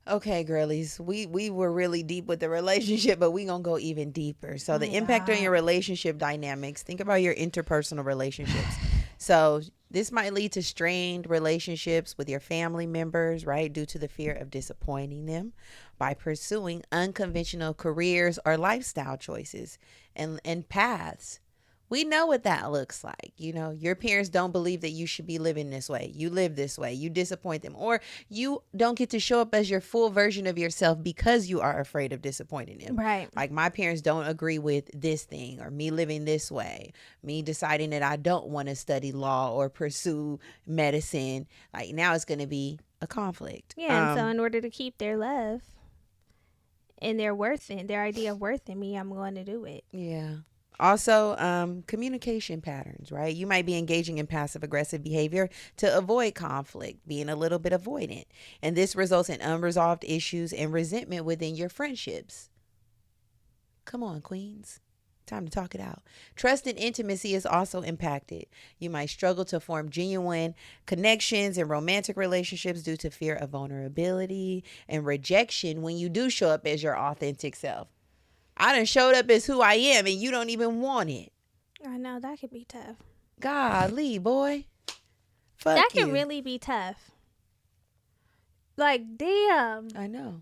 Okay, girlies, we were really deep with the relationship, but we gonna go even deeper. So the impact on your relationship dynamics, think about your interpersonal relationships. So this might lead to strained relationships with your family members, right? Due to the fear of disappointing them by pursuing unconventional careers or lifestyle choices and paths. We know what that looks like. You know, your parents don't believe that you should be living this way. You live this way. You disappoint them, or you don't get to show up as your full version of yourself because you are afraid of disappointing them. Right. Like, my parents don't agree with this thing, or me living this way, me deciding that I don't want to study law or pursue medicine. Like, now it's going to be a conflict. Yeah. And so in order to keep their love and their idea of worth in me, I'm going to do it. Yeah. Also, communication patterns, right? You might be engaging in passive aggressive behavior to avoid conflict, being a little bit avoidant. And this results in unresolved issues and resentment within your friendships. Come on, queens. Time to talk it out. Trust and intimacy is also impacted. You might struggle to form genuine connections and romantic relationships due to fear of vulnerability and rejection when you do show up as your authentic self. I done showed up as who I am and you don't even want it. I know, that could be tough. Golly, boy. Fuck that you. can really be tough. Like, damn. I know.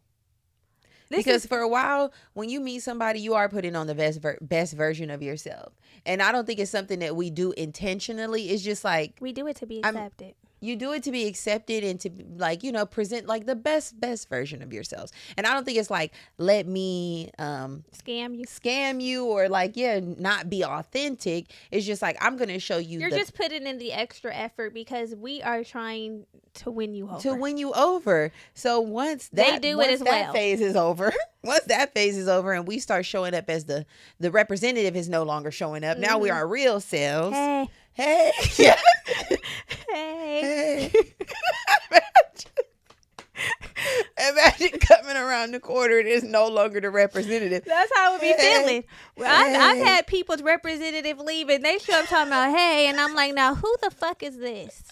Because for a while, when you meet somebody, you are putting on the best version of yourself. And I don't think it's something that we do intentionally. It's just like, we do it to be accepted. You do it to be accepted and to, like, you know, present like the best version of yourselves. And I don't think it's like, let me scam you or like, not be authentic. It's just like, I'm going to show you. You're just putting in the extra effort because we are trying to win you over. So once that phase is over, and we start showing up as the representative is no longer showing up. Mm-hmm. Now we are real selves. Hey. Yeah. Hey. Imagine coming around the corner and it's no longer the representative. That's how I would be feeling. Well, I've had people's representative leave and they show up talking about, hey, and I'm like, now who the fuck is this?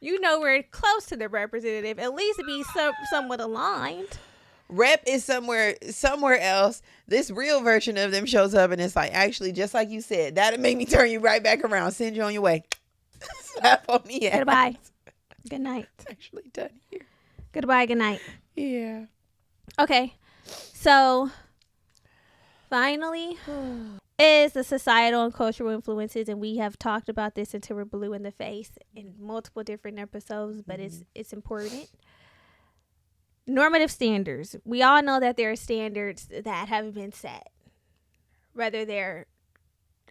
You know, we're close to the representative. At least be somewhat aligned. Rep is somewhere else. This real version of them shows up and it's like, actually, just like you said, that'll make me turn you right back around, send you on your way. Slap on the ass. Goodbye. Good night. It's actually done here. Goodbye. Good night. Yeah. Okay. So finally is the societal and cultural influences, and we have talked about this until we're blue in the face in multiple different episodes, but it's important. Normative standards. We all know that there are standards that have been set, whether they're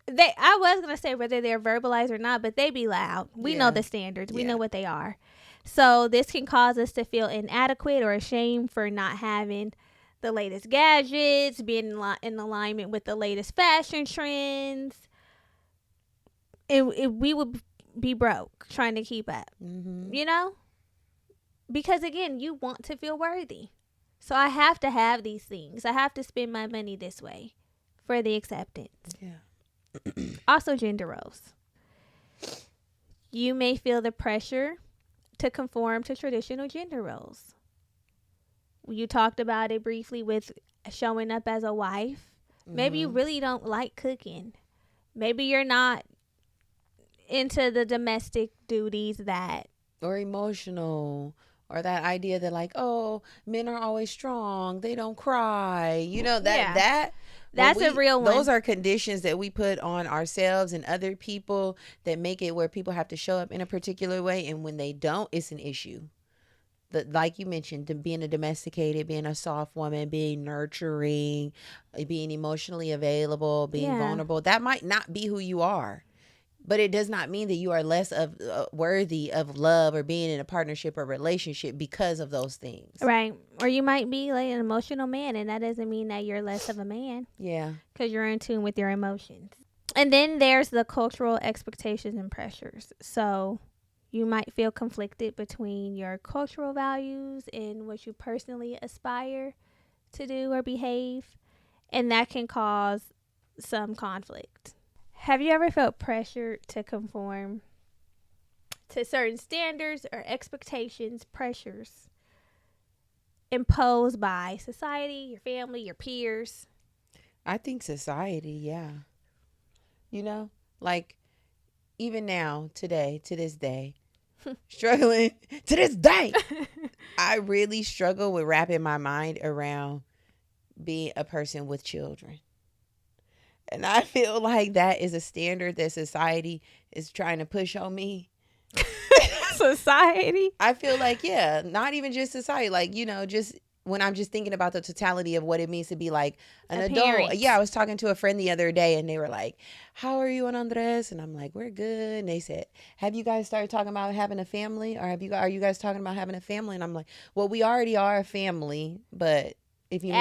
verbalized or not, but they be loud. We know the standards. We know what they are. So this can cause us to feel inadequate or ashamed for not having the latest gadgets, being in alignment with the latest fashion trends. We would be broke trying to keep up, you know? Because again, you want to feel worthy. So I have to have these things. I have to spend my money this way for the acceptance. Yeah. Also, gender roles. You may feel the pressure to conform to traditional gender roles. You talked about it briefly with showing up as a wife. Maybe you really don't like cooking. Maybe you're not into the domestic duties or or that idea that like, oh, men are always strong, they don't cry, that's a real one. Those are conditions that we put on ourselves and other people that make it where people have to show up in a particular way, and when they don't, it's an issue. Like you mentioned, being a domesticated, being a soft woman, being nurturing, being emotionally available, being vulnerable, that might not be who you are. But it does not mean that you are less of worthy of love or being in a partnership or relationship because of those things. Right. Or you might be like an emotional man, and that doesn't mean that you're less of a man. Yeah. Because you're in tune with your emotions. And then there's the cultural expectations and pressures. So you might feel conflicted between your cultural values and what you personally aspire to do or behave. And that can cause some conflict. Have you ever felt pressured to conform to certain standards or expectations, pressures imposed by society, your family, your peers? I think society, yeah. You know, like even now, today, to this day, struggling to this day, I really struggle with wrapping my mind around being a person with children. And I feel like that is a standard that society is trying to push on me. Society? I feel like, yeah, not even just society. Like, just when I'm just thinking about the totality of what it means to be like an adult. Parent. Yeah, I was talking to a friend the other day and they were like, how are you and Andres? And I'm like, we're good. And they said, have you guys started talking about having a family? Or are you guys talking about having a family? And I'm like, well, we already are a family, but if you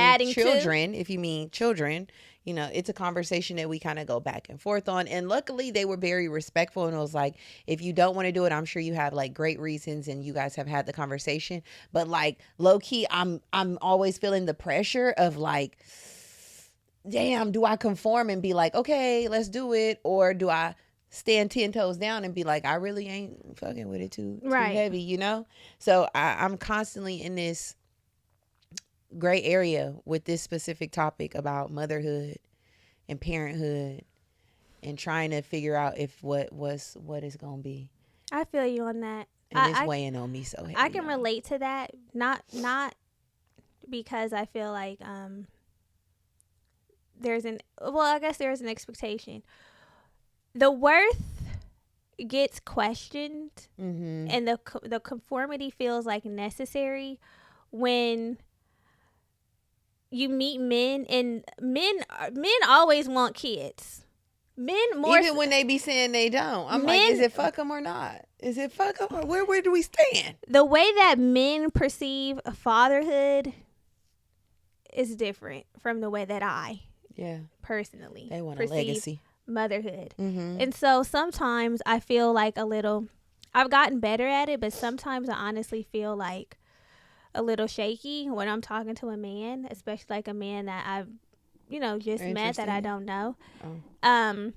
mean children, it's a conversation that we kind of go back and forth on. And luckily they were very respectful and it was like, if you don't want to do it, I'm sure you have like great reasons and you guys have had the conversation. But like low key, I'm always feeling the pressure of like, damn, do I conform and be like, okay, let's do it? Or do I stand 10 toes down and be like, I really ain't fucking with it too heavy, So I'm constantly in this gray area with this specific topic about motherhood and parenthood and trying to figure out if what it's gonna be. I feel you on that. And it's weighing on me so heavy. I can relate to that. Not because I feel like I guess there's an expectation. The worth gets questioned, and the conformity feels like necessary when you meet men, and men always want kids. Men more even when they be saying they don't. I'm like, is it fuck them or not? Is it fuck them or where do we stand? The way that men perceive fatherhood is different from the way that I personally they want a legacy motherhood. And so sometimes I feel like I've gotten better at it, but sometimes I honestly feel like a little shaky when I'm talking to a man, especially like a man that I've just met that I don't know. And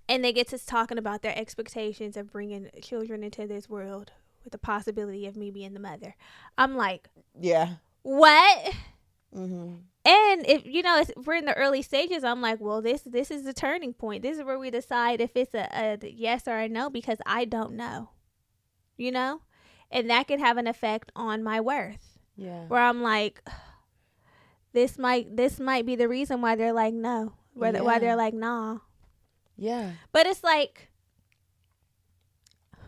they get to talking about their expectations of bringing children into this world with the possibility of me being the mother. I'm like, what? And if we're in the early stages, I'm like, well, this is the turning point. This is where we decide if it's a yes or a no, because I don't know, and that could have an effect on my worth. Yeah. Where I'm like, this might be the reason why they're like no, why they're like nah. Yeah. But it's like,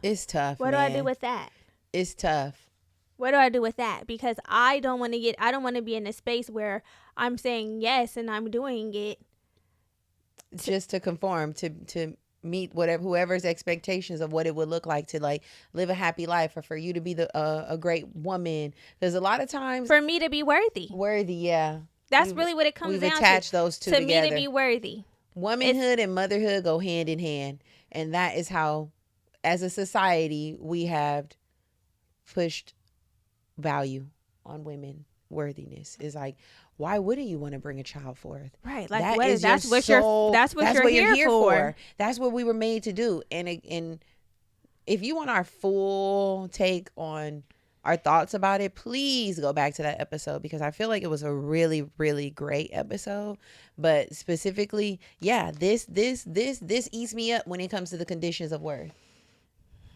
it's tough. What do I do with that? It's tough. What do I do with that? Because I don't want to be in a space where I'm saying yes and I'm doing it just to conform to meet whoever's expectations of what it would look like to like live a happy life, or for you to be a great woman. Because a lot of times for me to be worthy, that's really what it comes down to. We've attached those two together. Me to be worthy. Womanhood and motherhood go hand in hand, and that is how, as a society, we have pushed value on women. Worthiness is like, why wouldn't you want to bring a child forth? Right. Like that's what you're here for. That's what we were made to do. And if you want our full take on our thoughts about it, please go back to that episode, because I feel like it was a really, really great episode. But specifically, this eats me up when it comes to the conditions of worth.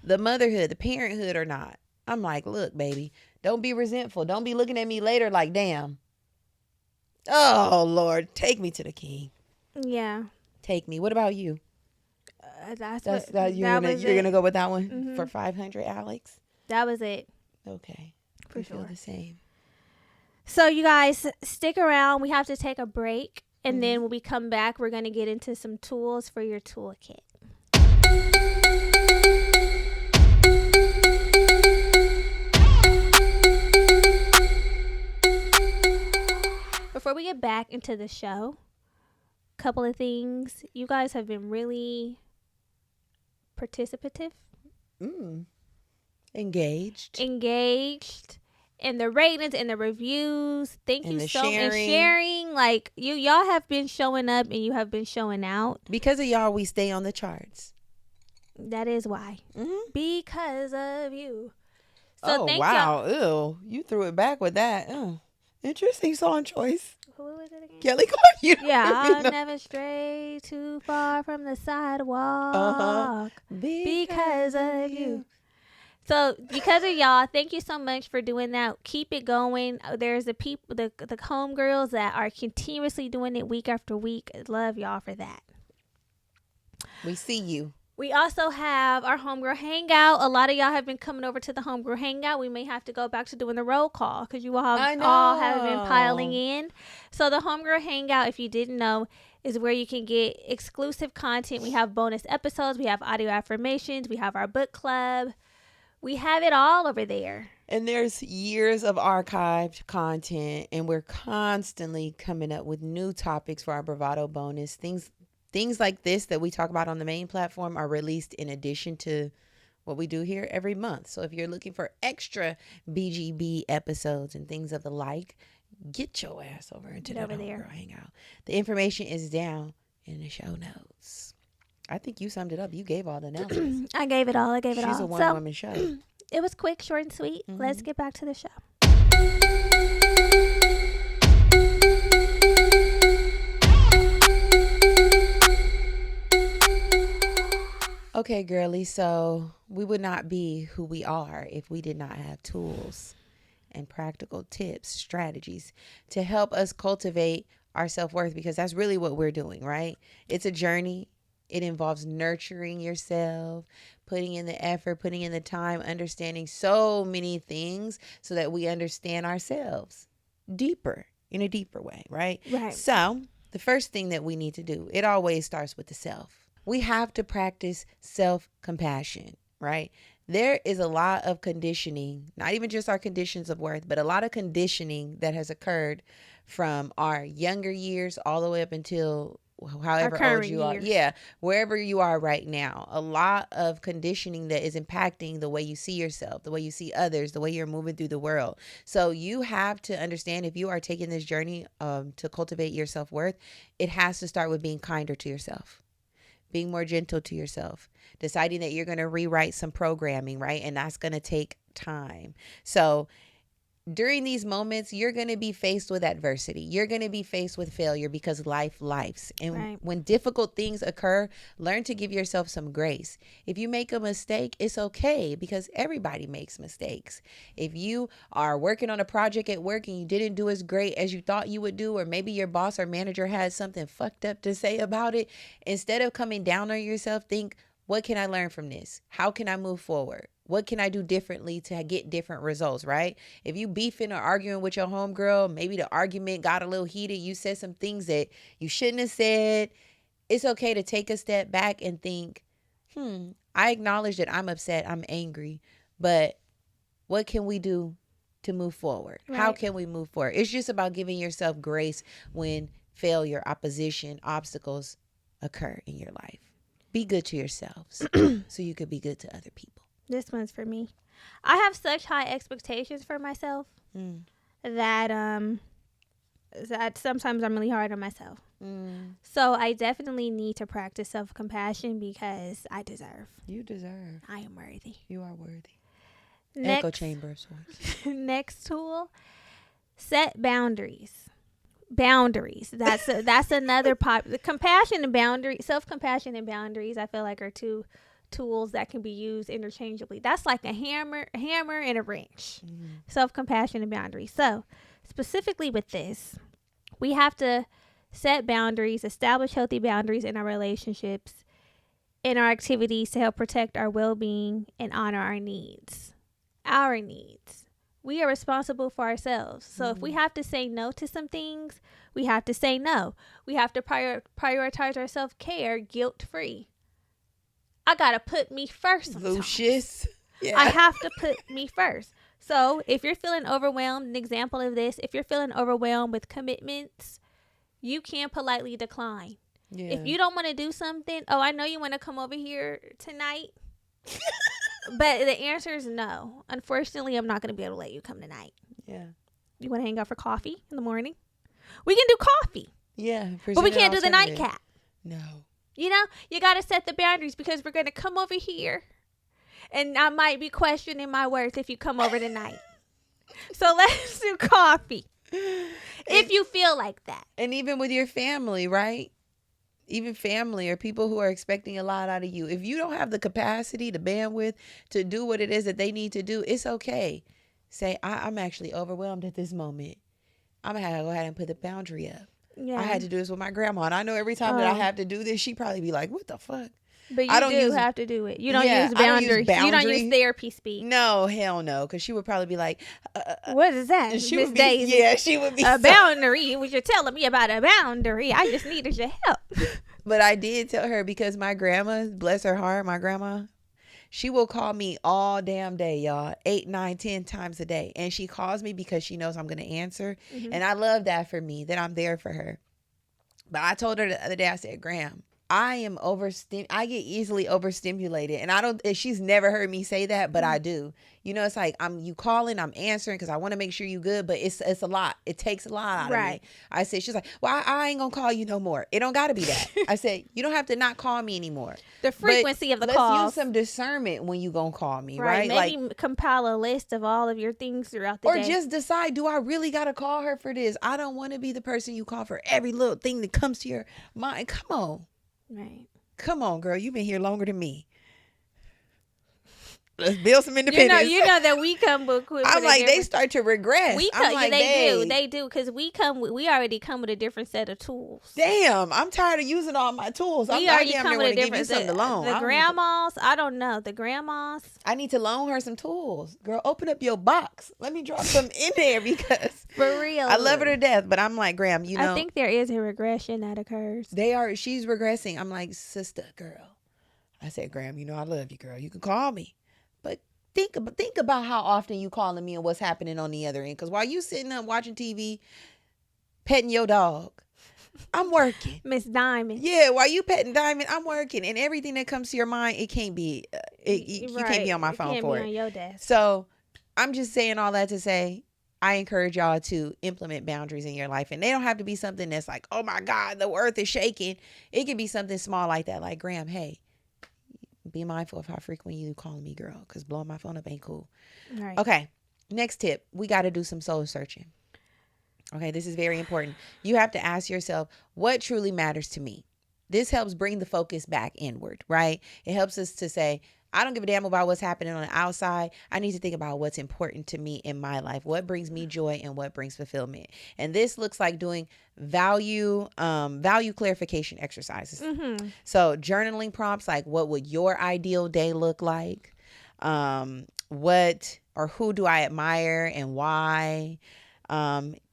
The motherhood, the parenthood or not. I'm like, look, baby, don't be resentful. Don't be looking at me later like, damn. Oh, Lord, take me to the king. Yeah. Take me. What about you? You're gonna go with that one for 500, Alex? That was it. Okay. For sure. Feel the same. So you guys stick around. We have to take a break. And then when we come back, we're going to get into some tools for your toolkit. Before we get back into the show, a couple of things. You guys have been really participative. Engaged. And the ratings and the reviews. Thank you so much. And sharing. Like, y'all have been showing up and you have been showing out. Because of y'all, we stay on the charts. That is why. Because of you. So thank y'all. Ew. You threw it back with that. Interesting song choice. Who was it again? Kelly Clarkson. I'll never stray too far from the sidewalk. Because of you. So because of y'all, thank you so much for doing that. Keep it going. There's the people, the homegirls that are continuously doing it week after week. Love y'all for that. We see you. We also have our homegirl hangout. A lot of y'all have been coming over to the homegirl hangout. We may have to go back to doing the roll call because you all have been piling in. So the homegirl hangout, if you didn't know, is where you can get exclusive content. We have bonus episodes. We have audio affirmations. We have our book club. We have it all over there. And there's years of archived content, and we're constantly coming up with new topics for our Bravado bonus. Things like this that we talk about on the main platform are released in addition to what we do here every month. So if you're looking for extra BGB episodes and things of the like, get your ass over into the Homegirl Hangout. The information is down in the show notes. I think you summed it up. You gave all the analysis. I gave it all. She's a one-woman show. It was quick, short, and sweet. Let's get back to the show. Okay, girly. So we would not be who we are if we did not have tools and practical tips, strategies to help us cultivate our self-worth, because that's really what we're doing, right? It's a journey. It involves nurturing yourself, putting in the effort, putting in the time, understanding so many things so that we understand ourselves deeper, in a deeper way, right? Right. So the first thing that we need to do, it always starts with the self. We have to practice self-compassion, right? There is a lot of conditioning, not even just our conditions of worth, but a lot of conditioning that has occurred from our younger years all the way up until however old you are. Yeah, wherever you are right now. A lot of conditioning that is impacting the way you see yourself, the way you see others, the way you're moving through the world. So you have to understand, if you are taking this journey to cultivate your self-worth, it has to start with being kinder to yourself, being more gentle to yourself, deciding that you're going to rewrite some programming, right? And that's going to take time. So during these moments, you're going to be faced with adversity. You're going to be faced with failure, because life's. And when difficult things occur, learn to give yourself some grace. If you make a mistake, it's okay, because everybody makes mistakes. If you are working on a project at work and you didn't do as great as you thought you would do, or maybe your boss or manager had something fucked up to say about it, instead of coming down on yourself, think, what can I learn from this? How can I move forward? What can I do differently to get different results, right? If you beefing or arguing with your homegirl, maybe the argument got a little heated, you said some things that you shouldn't have said, it's okay to take a step back and think, I acknowledge that I'm upset, I'm angry, but what can we do to move forward? Right. How can we move forward? It's just about giving yourself grace when failure, opposition, obstacles occur in your life. Be good to yourselves so you could be good to other people. This one's for me. I have such high expectations for myself that sometimes I'm really hard on myself. So I definitely need to practice self-compassion, because I deserve. You deserve. I am worthy. You are worthy. Next, echo chamber of sorts. Next tool, set boundaries. That's another pop. The compassion and boundaries, self-compassion and boundaries, I feel like are two tools that can be used interchangeably. That's like a hammer and a wrench. Self-compassion and boundaries. So specifically with this, we have to set boundaries, establish healthy boundaries in our relationships, in our activities to help protect our well-being and honor our needs. Our needs. We are responsible for ourselves. So if we have to say no to some things, we have to say no. We have to prioritize our self-care guilt-free. I got to put me first sometimes. Lucius. Yeah. I have to put me first. So if you're feeling overwhelmed, an example of this, if you're feeling overwhelmed with commitments, you can politely decline. Yeah. If you don't want to do something, I know you want to come over here tonight. But the answer is no. Unfortunately, I'm not going to be able to let you come tonight. Yeah. You want to hang out for coffee in the morning? We can do coffee. Yeah. But we can't do the nightcap. No. You know, you got to set the boundaries because we're going to come over here. And I might be questioning my worth if you come over tonight. So let's do coffee. If you feel like that. And even with your family, right? Even family or people who are expecting a lot out of you. If you don't have the capacity, the bandwidth to do what it is that they need to do, it's okay. Say, I'm actually overwhelmed at this moment. I'm going to have to go ahead and put the boundary up. Yeah. I had to do this with my grandma. And I know every time that I have to do this, she'd probably be like, what the fuck? But you have to do it. You don't use boundaries. You don't use therapy speak. No, hell no. Because she would probably be like, what is that? She would be a boundary. What you're telling me about a boundary. I just needed your help. But I did tell her because my grandma, bless her heart, my grandma, she will call me all damn day, y'all. 8, 9, 10 times a day. And she calls me because she knows I'm going to answer. And I love that for me, that I'm there for her. But I told her the other day, I said, Graham, I get easily overstimulated, and she's never heard me say that, but I do. You know, it's like you calling, I'm answering because I want to make sure you good, but it's a lot. It takes a lot out of me. I said, she's like, well, I ain't gonna call you no more. It don't got to be that. I said, you don't have to not call me anymore. The frequency of the calls. Let's use some discernment when you gonna call me, right? Maybe like, compile a list of all of your things throughout the day. Or just decide, do I really gotta call her for this? I don't want to be the person you call for every little thing that comes to your mind. Come on. Right. Come on, girl. You've been here longer than me. Let's build some independence. You know that we come with. I'm like, they start to regress. They do because we already come with a different set of tools. Damn, I'm tired of using all my tools. I damn want to give you something to loan. The grandmas, I don't know. The grandmas. I need to loan her some tools. Girl, open up your box. Let me drop some in there because for real, I love her to death. But I'm like, Graham, you know, I think there is a regression that occurs. She's regressing. I'm like, sister, girl. I said, Graham, you know, I love you, girl. You can call me. But think about how often you calling me and what's happening on the other end. Because while you sitting up watching TV, petting your dog, I'm working. Miss Diamond. Yeah, while you petting Diamond, I'm working. And everything that comes to your mind, it can't be, you can't be on my phone for it. Can't be on your desk. So I'm just saying all that to say, I encourage y'all to implement boundaries in your life. And they don't have to be something that's like, oh my God, the earth is shaking. It can be something small like that. Like, Graham, hey, be mindful of how frequent you call me, girl, because blowing my phone up ain't cool. Right. Okay. Next tip. We got to do some soul searching. Okay. This is very important. You have to ask yourself, what truly matters to me? This helps bring the focus back inward, right? It helps us to say, I don't give a damn about what's happening on the outside. I need to think about what's important to me in my life. What brings me joy and what brings fulfillment. And this looks like doing value clarification exercises. Mm-hmm. So journaling prompts like, what would your ideal day look like? What or who do I admire and why?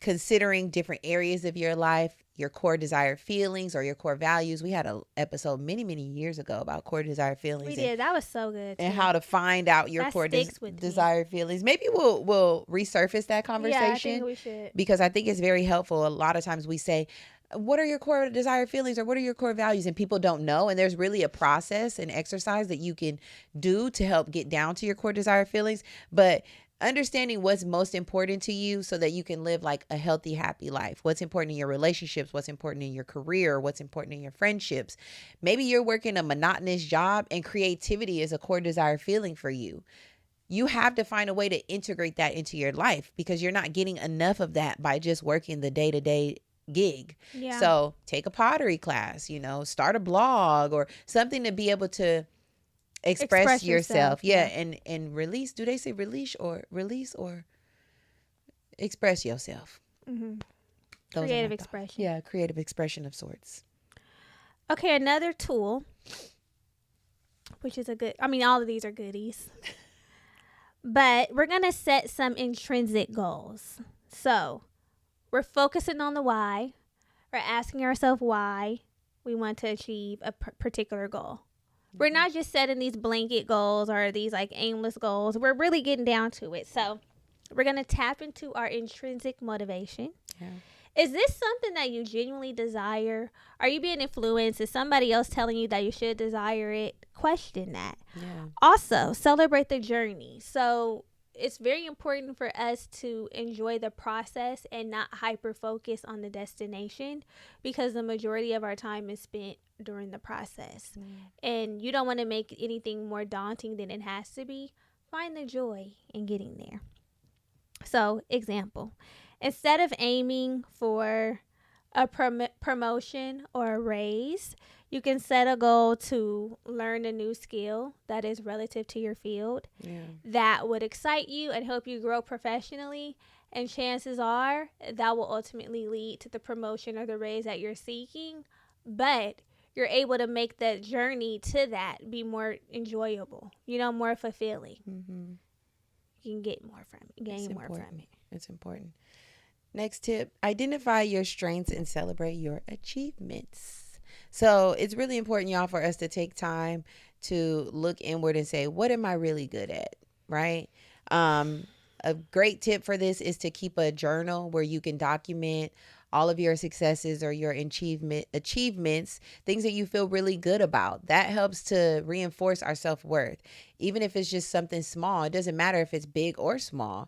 Considering different areas of your life, your core desired feelings or your core values. We had an episode many, many years ago about core desired feelings. We did. That was so good. And how to find out your core desired feelings. Maybe we'll resurface that conversation. Yeah, I think we should. Because I think it's very helpful. A lot of times we say, what are your core desired feelings or what are your core values? And people don't know. And there's really a process and exercise that you can do to help get down to your core desired feelings. But understanding what's most important to you so that you can live like a healthy, happy life. What's important in your relationships, what's important in your career, what's important in your friendships. Maybe you're working a monotonous job and creativity is a core desire feeling for you. You have to find a way to integrate that into your life because you're not getting enough of that by just working the day-to-day gig. Yeah. So take a pottery class, start a blog or something to be able to express yourself. Yeah. And release. Do they say release or express yourself? Mm-hmm. Those Creative expression. Yeah, creative expression of sorts. Okay, another tool, which is all of these are goodies. But we're going to set some intrinsic goals. So we're focusing on the why. We're asking ourselves why we want to achieve a particular goal. We're not just setting these blanket goals or these like aimless goals. We're really getting down to it. So we're going to tap into our intrinsic motivation. Yeah. Is this something that you genuinely desire? Are you being influenced? Is somebody else telling you that you should desire it? Question that. Yeah. Also, celebrate the journey. So it's very important for us to enjoy the process and not hyper focus on the destination, because the majority of our time is spent during the process. And you don't want to make anything more daunting than it has to be. Find the joy in getting there. So, example. Instead of aiming for a promotion or a raise, you can set a goal to learn a new skill that is relative to your field that would excite you and help you grow professionally. And chances are that will ultimately lead to the promotion or the raise that you're seeking. But you're able to make the journey to that be more enjoyable, more fulfilling. Mm-hmm. You can get more from it, gain more from it. It's important. Next tip, identify your strengths and celebrate your achievements. So it's really important, y'all, for us to take time to look inward and say, what am I really good at? Right? A great tip for this is to keep a journal where you can document all of your successes or your achievements, things that you feel really good about. That helps to reinforce our self-worth. Even if it's just something small, it doesn't matter if it's big or small.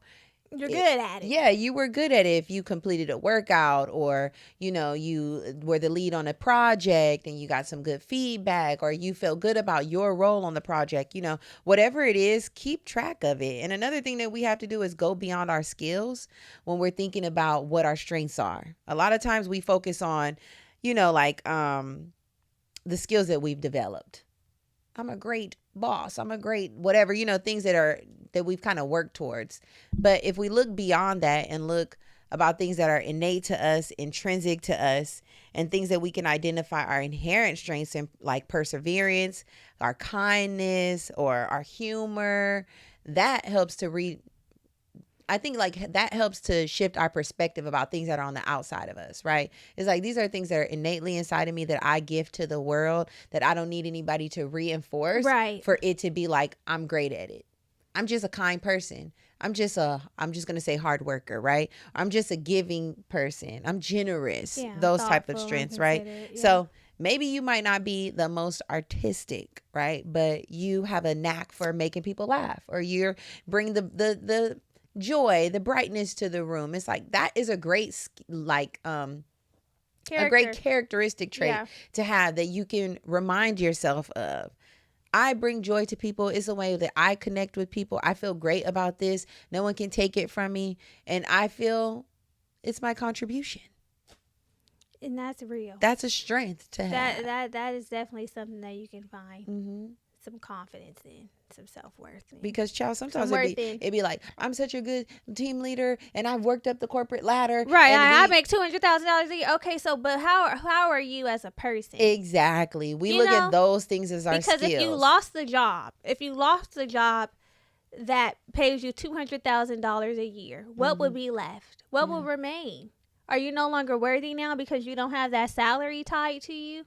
You're good at it. Yeah, you were good at it if you completed a workout, or, you were the lead on a project and you got some good feedback, or you felt good about your role on the project. Whatever it is, keep track of it. And another thing that we have to do is go beyond our skills when we're thinking about what our strengths are. A lot of times we focus on, the skills that we've developed. I'm a great boss. I'm a great whatever, things that we've kind of worked towards. But if we look beyond that and look about things that are innate to us, intrinsic to us, and things that we can identify our inherent strengths in, like perseverance, our kindness, or our humor, that helps to that helps to shift our perspective about things that are on the outside of us, right? It's like, these are things that are innately inside of me that I give to the world, that I don't need anybody to reinforce for it to be like, I'm great at it. I'm just a kind person. I'm just going to say hard worker, right? I'm just a giving person. I'm generous. Those type of strengths, right? Yeah. So maybe you might not be the most artistic, right? But you have a knack for making people laugh, or you bring the joy, the brightness to the room. It's like, that is a great a great characteristic trait to have, that you can remind yourself of. I bring joy to people. It's a way that I connect with people. I feel great about this. No one can take it from me, and I feel it's my contribution. And that's real. That's a strength to have. That is definitely something that you can find some confidence in, some self-worth in. Because, child, sometimes it'd be like, I'm such a good team leader and I've worked up the corporate ladder. Right. I make $200,000 a year. Okay, so but how are you as a person? Exactly. We look at those things as our skills. Because if you lost the job that pays you $200,000 a year, what would be left? What will remain? Are you no longer worthy now because you don't have that salary tied to you?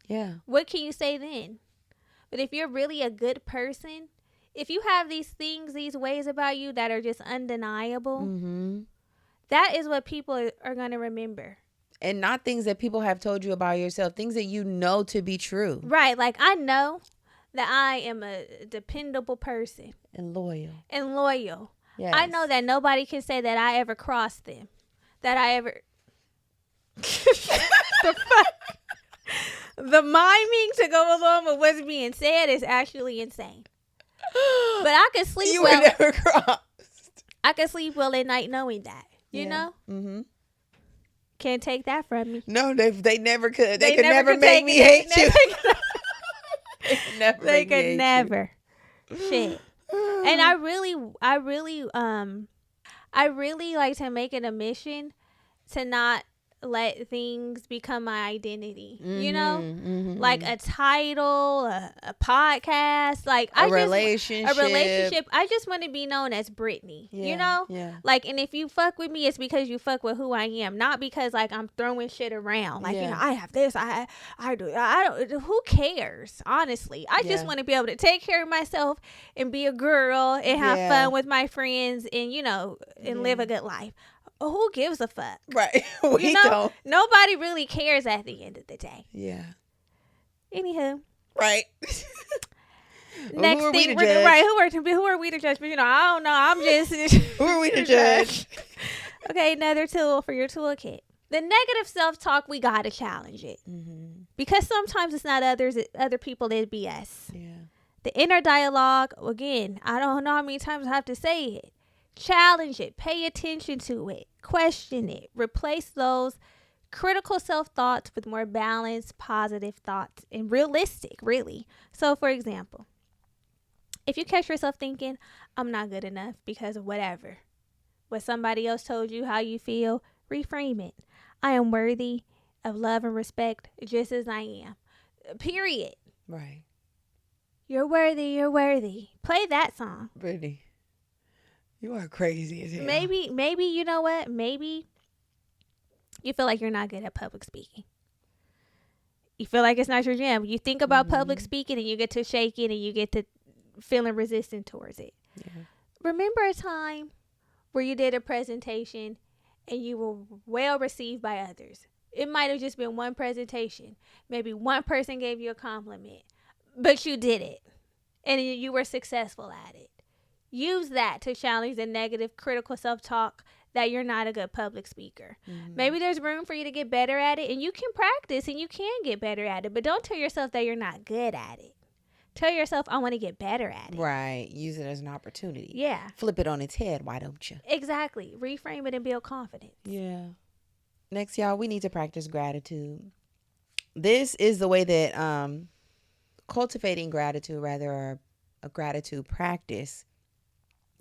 Yeah. What can you say then? But if you're really a good person, if you have these things, these ways about you that are just undeniable, that is what people are going to remember. And not things that people have told you about yourself, things that you know to be true. Right. Like, I know that I am a dependable person. And loyal. Yes. I know that nobody can say that I ever crossed them. That I ever... The fuck? The miming to go along with what's being said is actually insane. But I can sleep well. You were never crossed. I can sleep well at night knowing that. You know? Mm-hmm. Can't take that from me. No, they never could. They could never make me hate you. They could never. Shit. And I really like to make it a mission to not let things become my identity. You know, like a title, a podcast, like a relationship. I just want to be known as Brittany. You know, like, and if you fuck with me, it's because you fuck with who I am, not because like I'm throwing shit around. Like, you know, I have this, I do. I don't. Who cares? Honestly, I just want to be able to take care of myself and be a girl and have fun with my friends and, you know, and live a good life. Who gives a fuck? Right. We don't. Nobody really cares at the end of the day. Yeah. Anywho. Right. Next who thing, who are we to judge? But, you know, I don't know. I'm just. Who are we to judge? Okay, another tool for your toolkit. The negative self-talk, we got to challenge it. Because sometimes it's not other people, it'd be us. Yeah. The inner dialogue, again, I don't know how many times I have to say it. Challenge it. Pay attention to it. Question it. Replace those critical self-thoughts with more balanced, positive thoughts and realistic, really. So, for example, if you catch yourself thinking, I'm not good enough because of whatever, what somebody else told you how you feel, reframe it. I am worthy of love and respect just as I am. Period. Right. You're worthy. You're worthy. Play that song. Brittany. You are crazy as hell. Maybe, you know what? Maybe you feel like you're not good at public speaking. You feel like it's not your jam. You think about public speaking and you get to shaking and you get to feeling resistant towards it. Yeah. Remember a time where you did a presentation and you were well received by others. It might have just been one presentation. Maybe one person gave you a compliment, but you did it and you were successful at it. Use that to challenge the negative critical self-talk that you're not a good public speaker. Maybe there's room for you to get better at it, and you can practice and you can get better at it, but don't tell yourself that you're not good at it. Tell yourself, I want to get better at it. Right. Use it as an opportunity. Yeah. Flip it on its head. Why don't you? Exactly. Reframe it and build confidence. Yeah. Next, y'all, we need to practice gratitude. This is the way that cultivating gratitude, or a gratitude practice,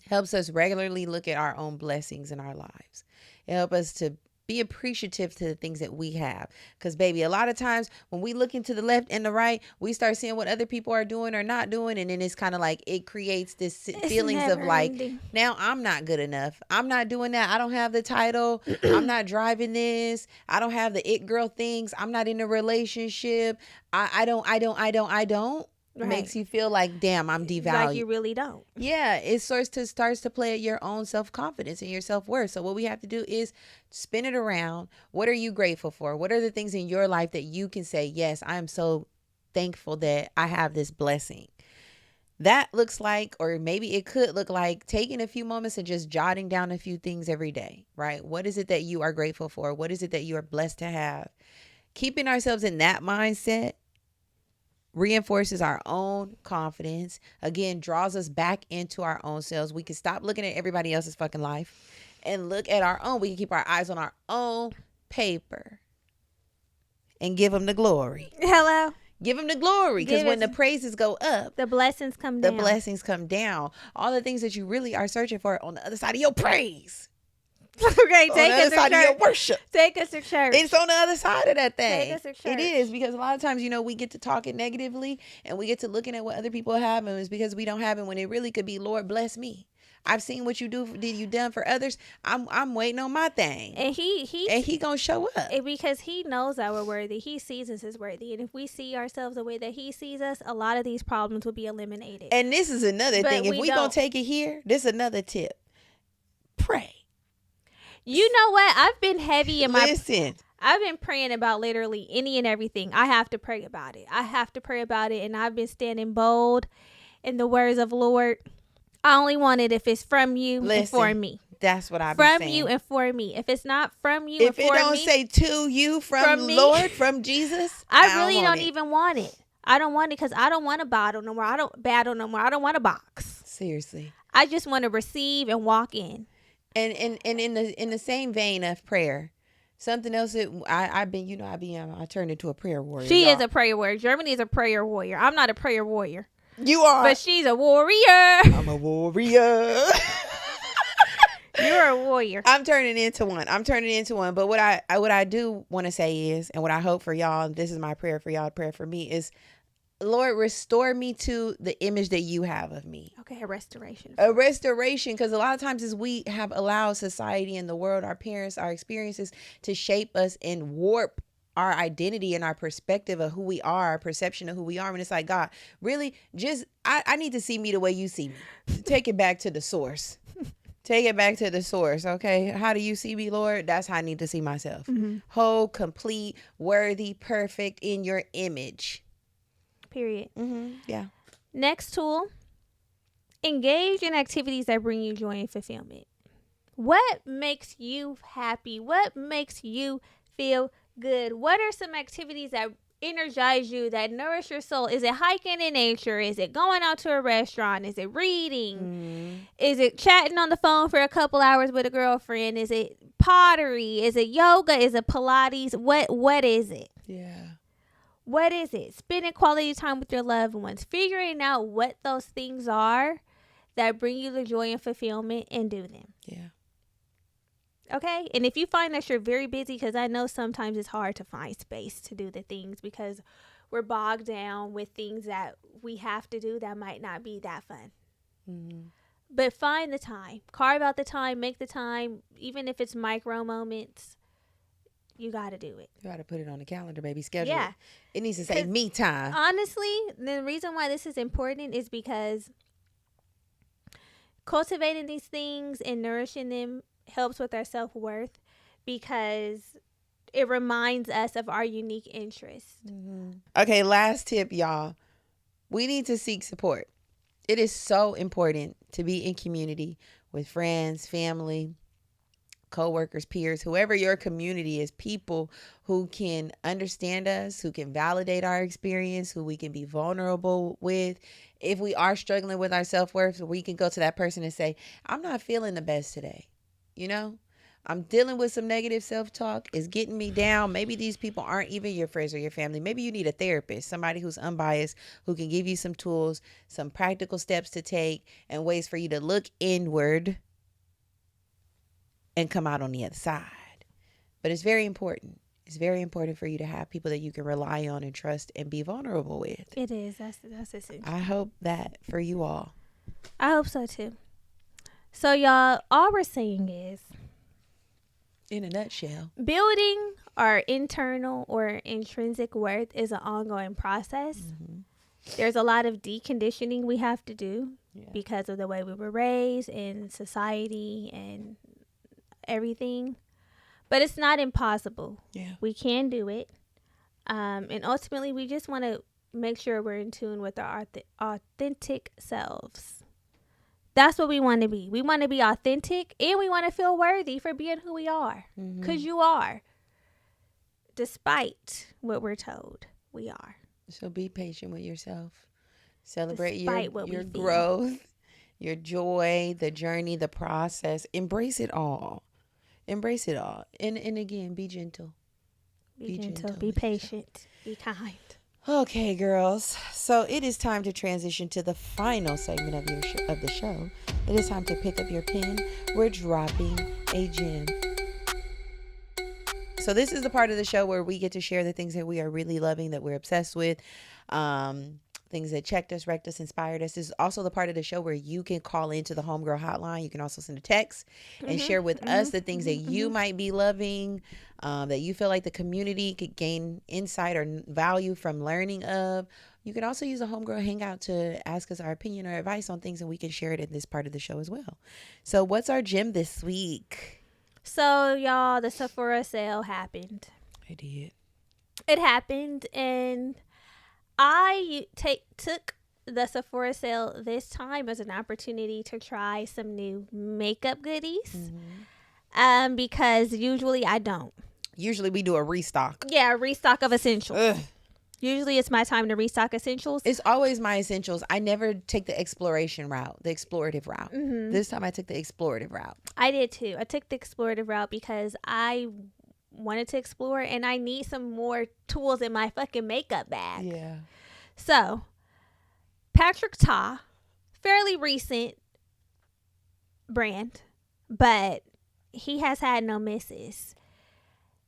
helps us regularly look at our own blessings in our lives. It helps us to be appreciative to the things that we have. Because, baby, a lot of times when we look into the left and the right, we start seeing what other people are doing or not doing. And then it's kind of like it creates this feelings of like, now I'm not good enough. I'm not doing that. I don't have the title. I'm not driving this. I don't have the it girl things. I'm not in a relationship. I don't. Right. Makes you feel like, damn, I'm devalued. Like you really don't. Yeah, it starts to play at your own self-confidence and your self-worth. So what we have to do is spin it around. What are you grateful for? What are the things in your life that you can say, yes, I am so thankful that I have this blessing? That looks like, or maybe it could look like, taking a few moments and just jotting down a few things every day, right? What is it that you are grateful for? What is it that you are blessed to have? Keeping ourselves in that mindset reinforces our own confidence. Again, draws us back into our own selves. We can stop looking at everybody else's fucking life and look at our own. We can keep our eyes on our own paper and give them the glory. Hello. Give them the glory, because when the praises go up, the blessings come down. All the things that you really are searching for on the other side of your praise. Okay, take us to church. Of your worship. Take us to church. It's on the other side of that thing. Take us to church. It is, because a lot of times, we get to talking negatively and we get to looking at what other people have, and it's because we don't have it, when it really could be, Lord, bless me. I've seen what you done for others. I'm waiting on my thing. And he gonna show up. Because he knows that we're worthy. He sees us as worthy. And if we see ourselves the way that he sees us, a lot of these problems will be eliminated. And this is another thing. If we gonna take it here, this is another tip. Pray. You know what? I've been heavy in my... Listen. I've been praying about literally any and everything. I have to pray about it. And I've been standing bold in the words of Lord. I only want it if it's from you and for me. That's what I've been saying. From you and for me. If it's not from you and for me... If it don't say to you, from me, Lord, from Jesus, I really don't even want it. I don't want it because I don't want to battle no more. I don't want a box. Seriously. I just want to receive and walk in. And in the same vein of prayer, Something else that I turned into a prayer warrior. She is a prayer warrior. Germany is a prayer warrior. I'm not a prayer warrior. You are. But she's a warrior. I'm a warrior. You're a warrior. I'm turning into one. But what I do want to say is, and what I hope for y'all, this is my prayer for y'all, prayer for me is, Lord, restore me to the image that you have of me. Okay, a restoration. A restoration, because a lot of times as we have allowed society and the world, our parents, our experiences to shape us and warp our identity and our perspective of who we are, our perception of who we are. And it's like, God, really, I need to see me the way you see me. Take it back to the source. Take it back to the source, okay? How do you see me, Lord? That's how I need to see myself. Mm-hmm. Whole, complete, worthy, perfect in your image. Period. Mm-hmm. Yeah. Next tool, engage in activities that bring you joy and fulfillment. What makes you happy? What makes you feel good? What are some activities that energize you, that nourish your soul? Is it hiking in nature? Is it going out to a restaurant? Is it reading? Mm-hmm. Is it chatting on the phone for a couple hours with a girlfriend? Is it pottery? Is it yoga? Is it Pilates? What is it? Yeah. What is it? Spending quality time with your loved ones. Figuring out what those things are that bring you the joy and fulfillment, and do them. Yeah. Okay? And if you find that you're very busy, because I know sometimes it's hard to find space to do the things because we're bogged down with things that we have to do that might not be that fun. Mm-hmm. But find the time. Carve out the time. Make the time. Even if it's micro moments. You got to do it. You got to put it on the calendar, baby. Schedule it. It needs to say me time. Honestly, the reason why this is important is because cultivating these things and nourishing them helps with our self-worth, because it reminds us of our unique interests. Mm-hmm. Okay, last tip, y'all. We need to seek support. It is so important to be in community with friends, family, co-workers, peers, whoever your community is, people who can understand us, who can validate our experience, who we can be vulnerable with. If we are struggling with our self-worth, we can go to that person and say, I'm not feeling the best today. You know, I'm dealing with some negative self-talk. It's getting me down. Maybe these people aren't even your friends or your family. Maybe you need a therapist, somebody who's unbiased, who can give you some tools, some practical steps to take, and ways for you to look inward and come out on the other side. But it's very important. It's very important for you to have people that you can rely on and trust and be vulnerable with. It is. That's essential. I hope that for you all. I hope so too. So y'all, all we're saying is, in a nutshell, building our internal or intrinsic worth is an ongoing process. Mm-hmm. There's a lot of deconditioning we have to do because of the way we were raised in society and everything, but it's not impossible. We can do it, and ultimately we just want to make sure we're in tune with our authentic selves. That's what we want to be. We want to be authentic, and we want to feel worthy for being who we are, because you are, despite what we're told we are. So be patient with yourself. Celebrate your growth, your joy, the journey, the process. Embrace it all. Embrace it all. And again, be gentle. Be gentle. Be patient. Be kind. Okay, girls. So it is time to transition to the final segment of the show. It is time to pick up your pen. We're dropping a gem. So this is the part of the show where we get to share the things that we are really loving, that we're obsessed with. Things that checked us, wrecked us, inspired us. This is also the part of the show where you can call into the Homegirl Hotline. You can also send a text and share with us the things that you might be loving, that you feel like the community could gain insight or value from learning of. You can also use a Homegirl Hangout to ask us our opinion or advice on things, and we can share it in this part of the show as well. So what's our gem this week? So, y'all, the Sephora sale happened. It did. It happened, and I took the Sephora sale this time as an opportunity to try some new makeup goodies, because usually I don't. Usually we do a restock. Yeah, a restock of essentials. Ugh. Usually it's my time to restock essentials. It's always my essentials. I never take the explorative route. This time I took the explorative route. I did too. I took the explorative route because I wanted to explore, and I need some more tools in my fucking makeup bag. Yeah. So, Patrick Ta, fairly recent brand, but he has had no misses.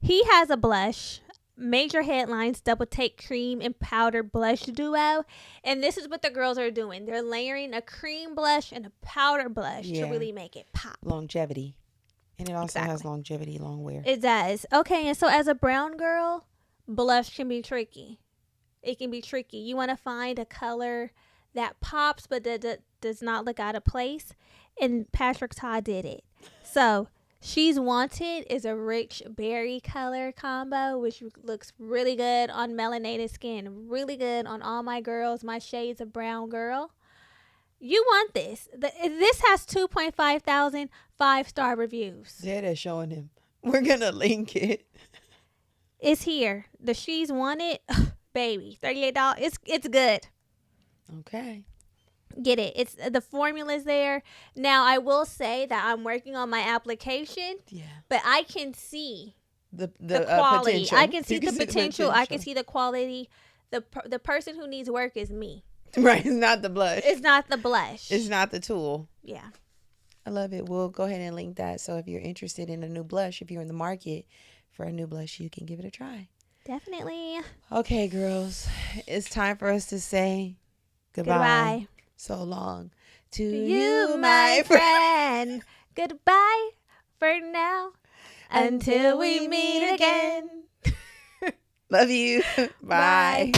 He has a blush, Major Headlines Double Take Cream and Powder Blush Duo, and this is what the girls are doing. They're layering a cream blush and a powder blush to really make it pop. Longevity. And it also has longevity, long wear. It does. Okay, and so as a brown girl, blush can be tricky. It can be tricky. You want to find a color that pops but that does not look out of place, and Patrick Ta did it. So She's Wanted is a rich berry color combo, which looks really good on melanated skin, really good on all my girls, my shades of brown girl. You want this. This has 2.5 thousand 5-star reviews. Yeah, they're showing him. We're going to link it. It's here. The She's Wanted, baby, $38. It's good. Okay. Get it. It's the formula's there. Now I will say that I'm working on my application. Yeah. But I can see the quality. Potential. I can see the potential. I can see the quality. The person who needs work is me. Right. It's not the blush. It's not the blush. It's not the tool. Yeah. I love it. We'll go ahead and link that. So if you're interested in a new blush, if you're in the market for a new blush, you can give it a try. Definitely. Okay, girls. It's time for us to say goodbye. So long to you, my friend. Goodbye for now until we meet again. Love you. Bye.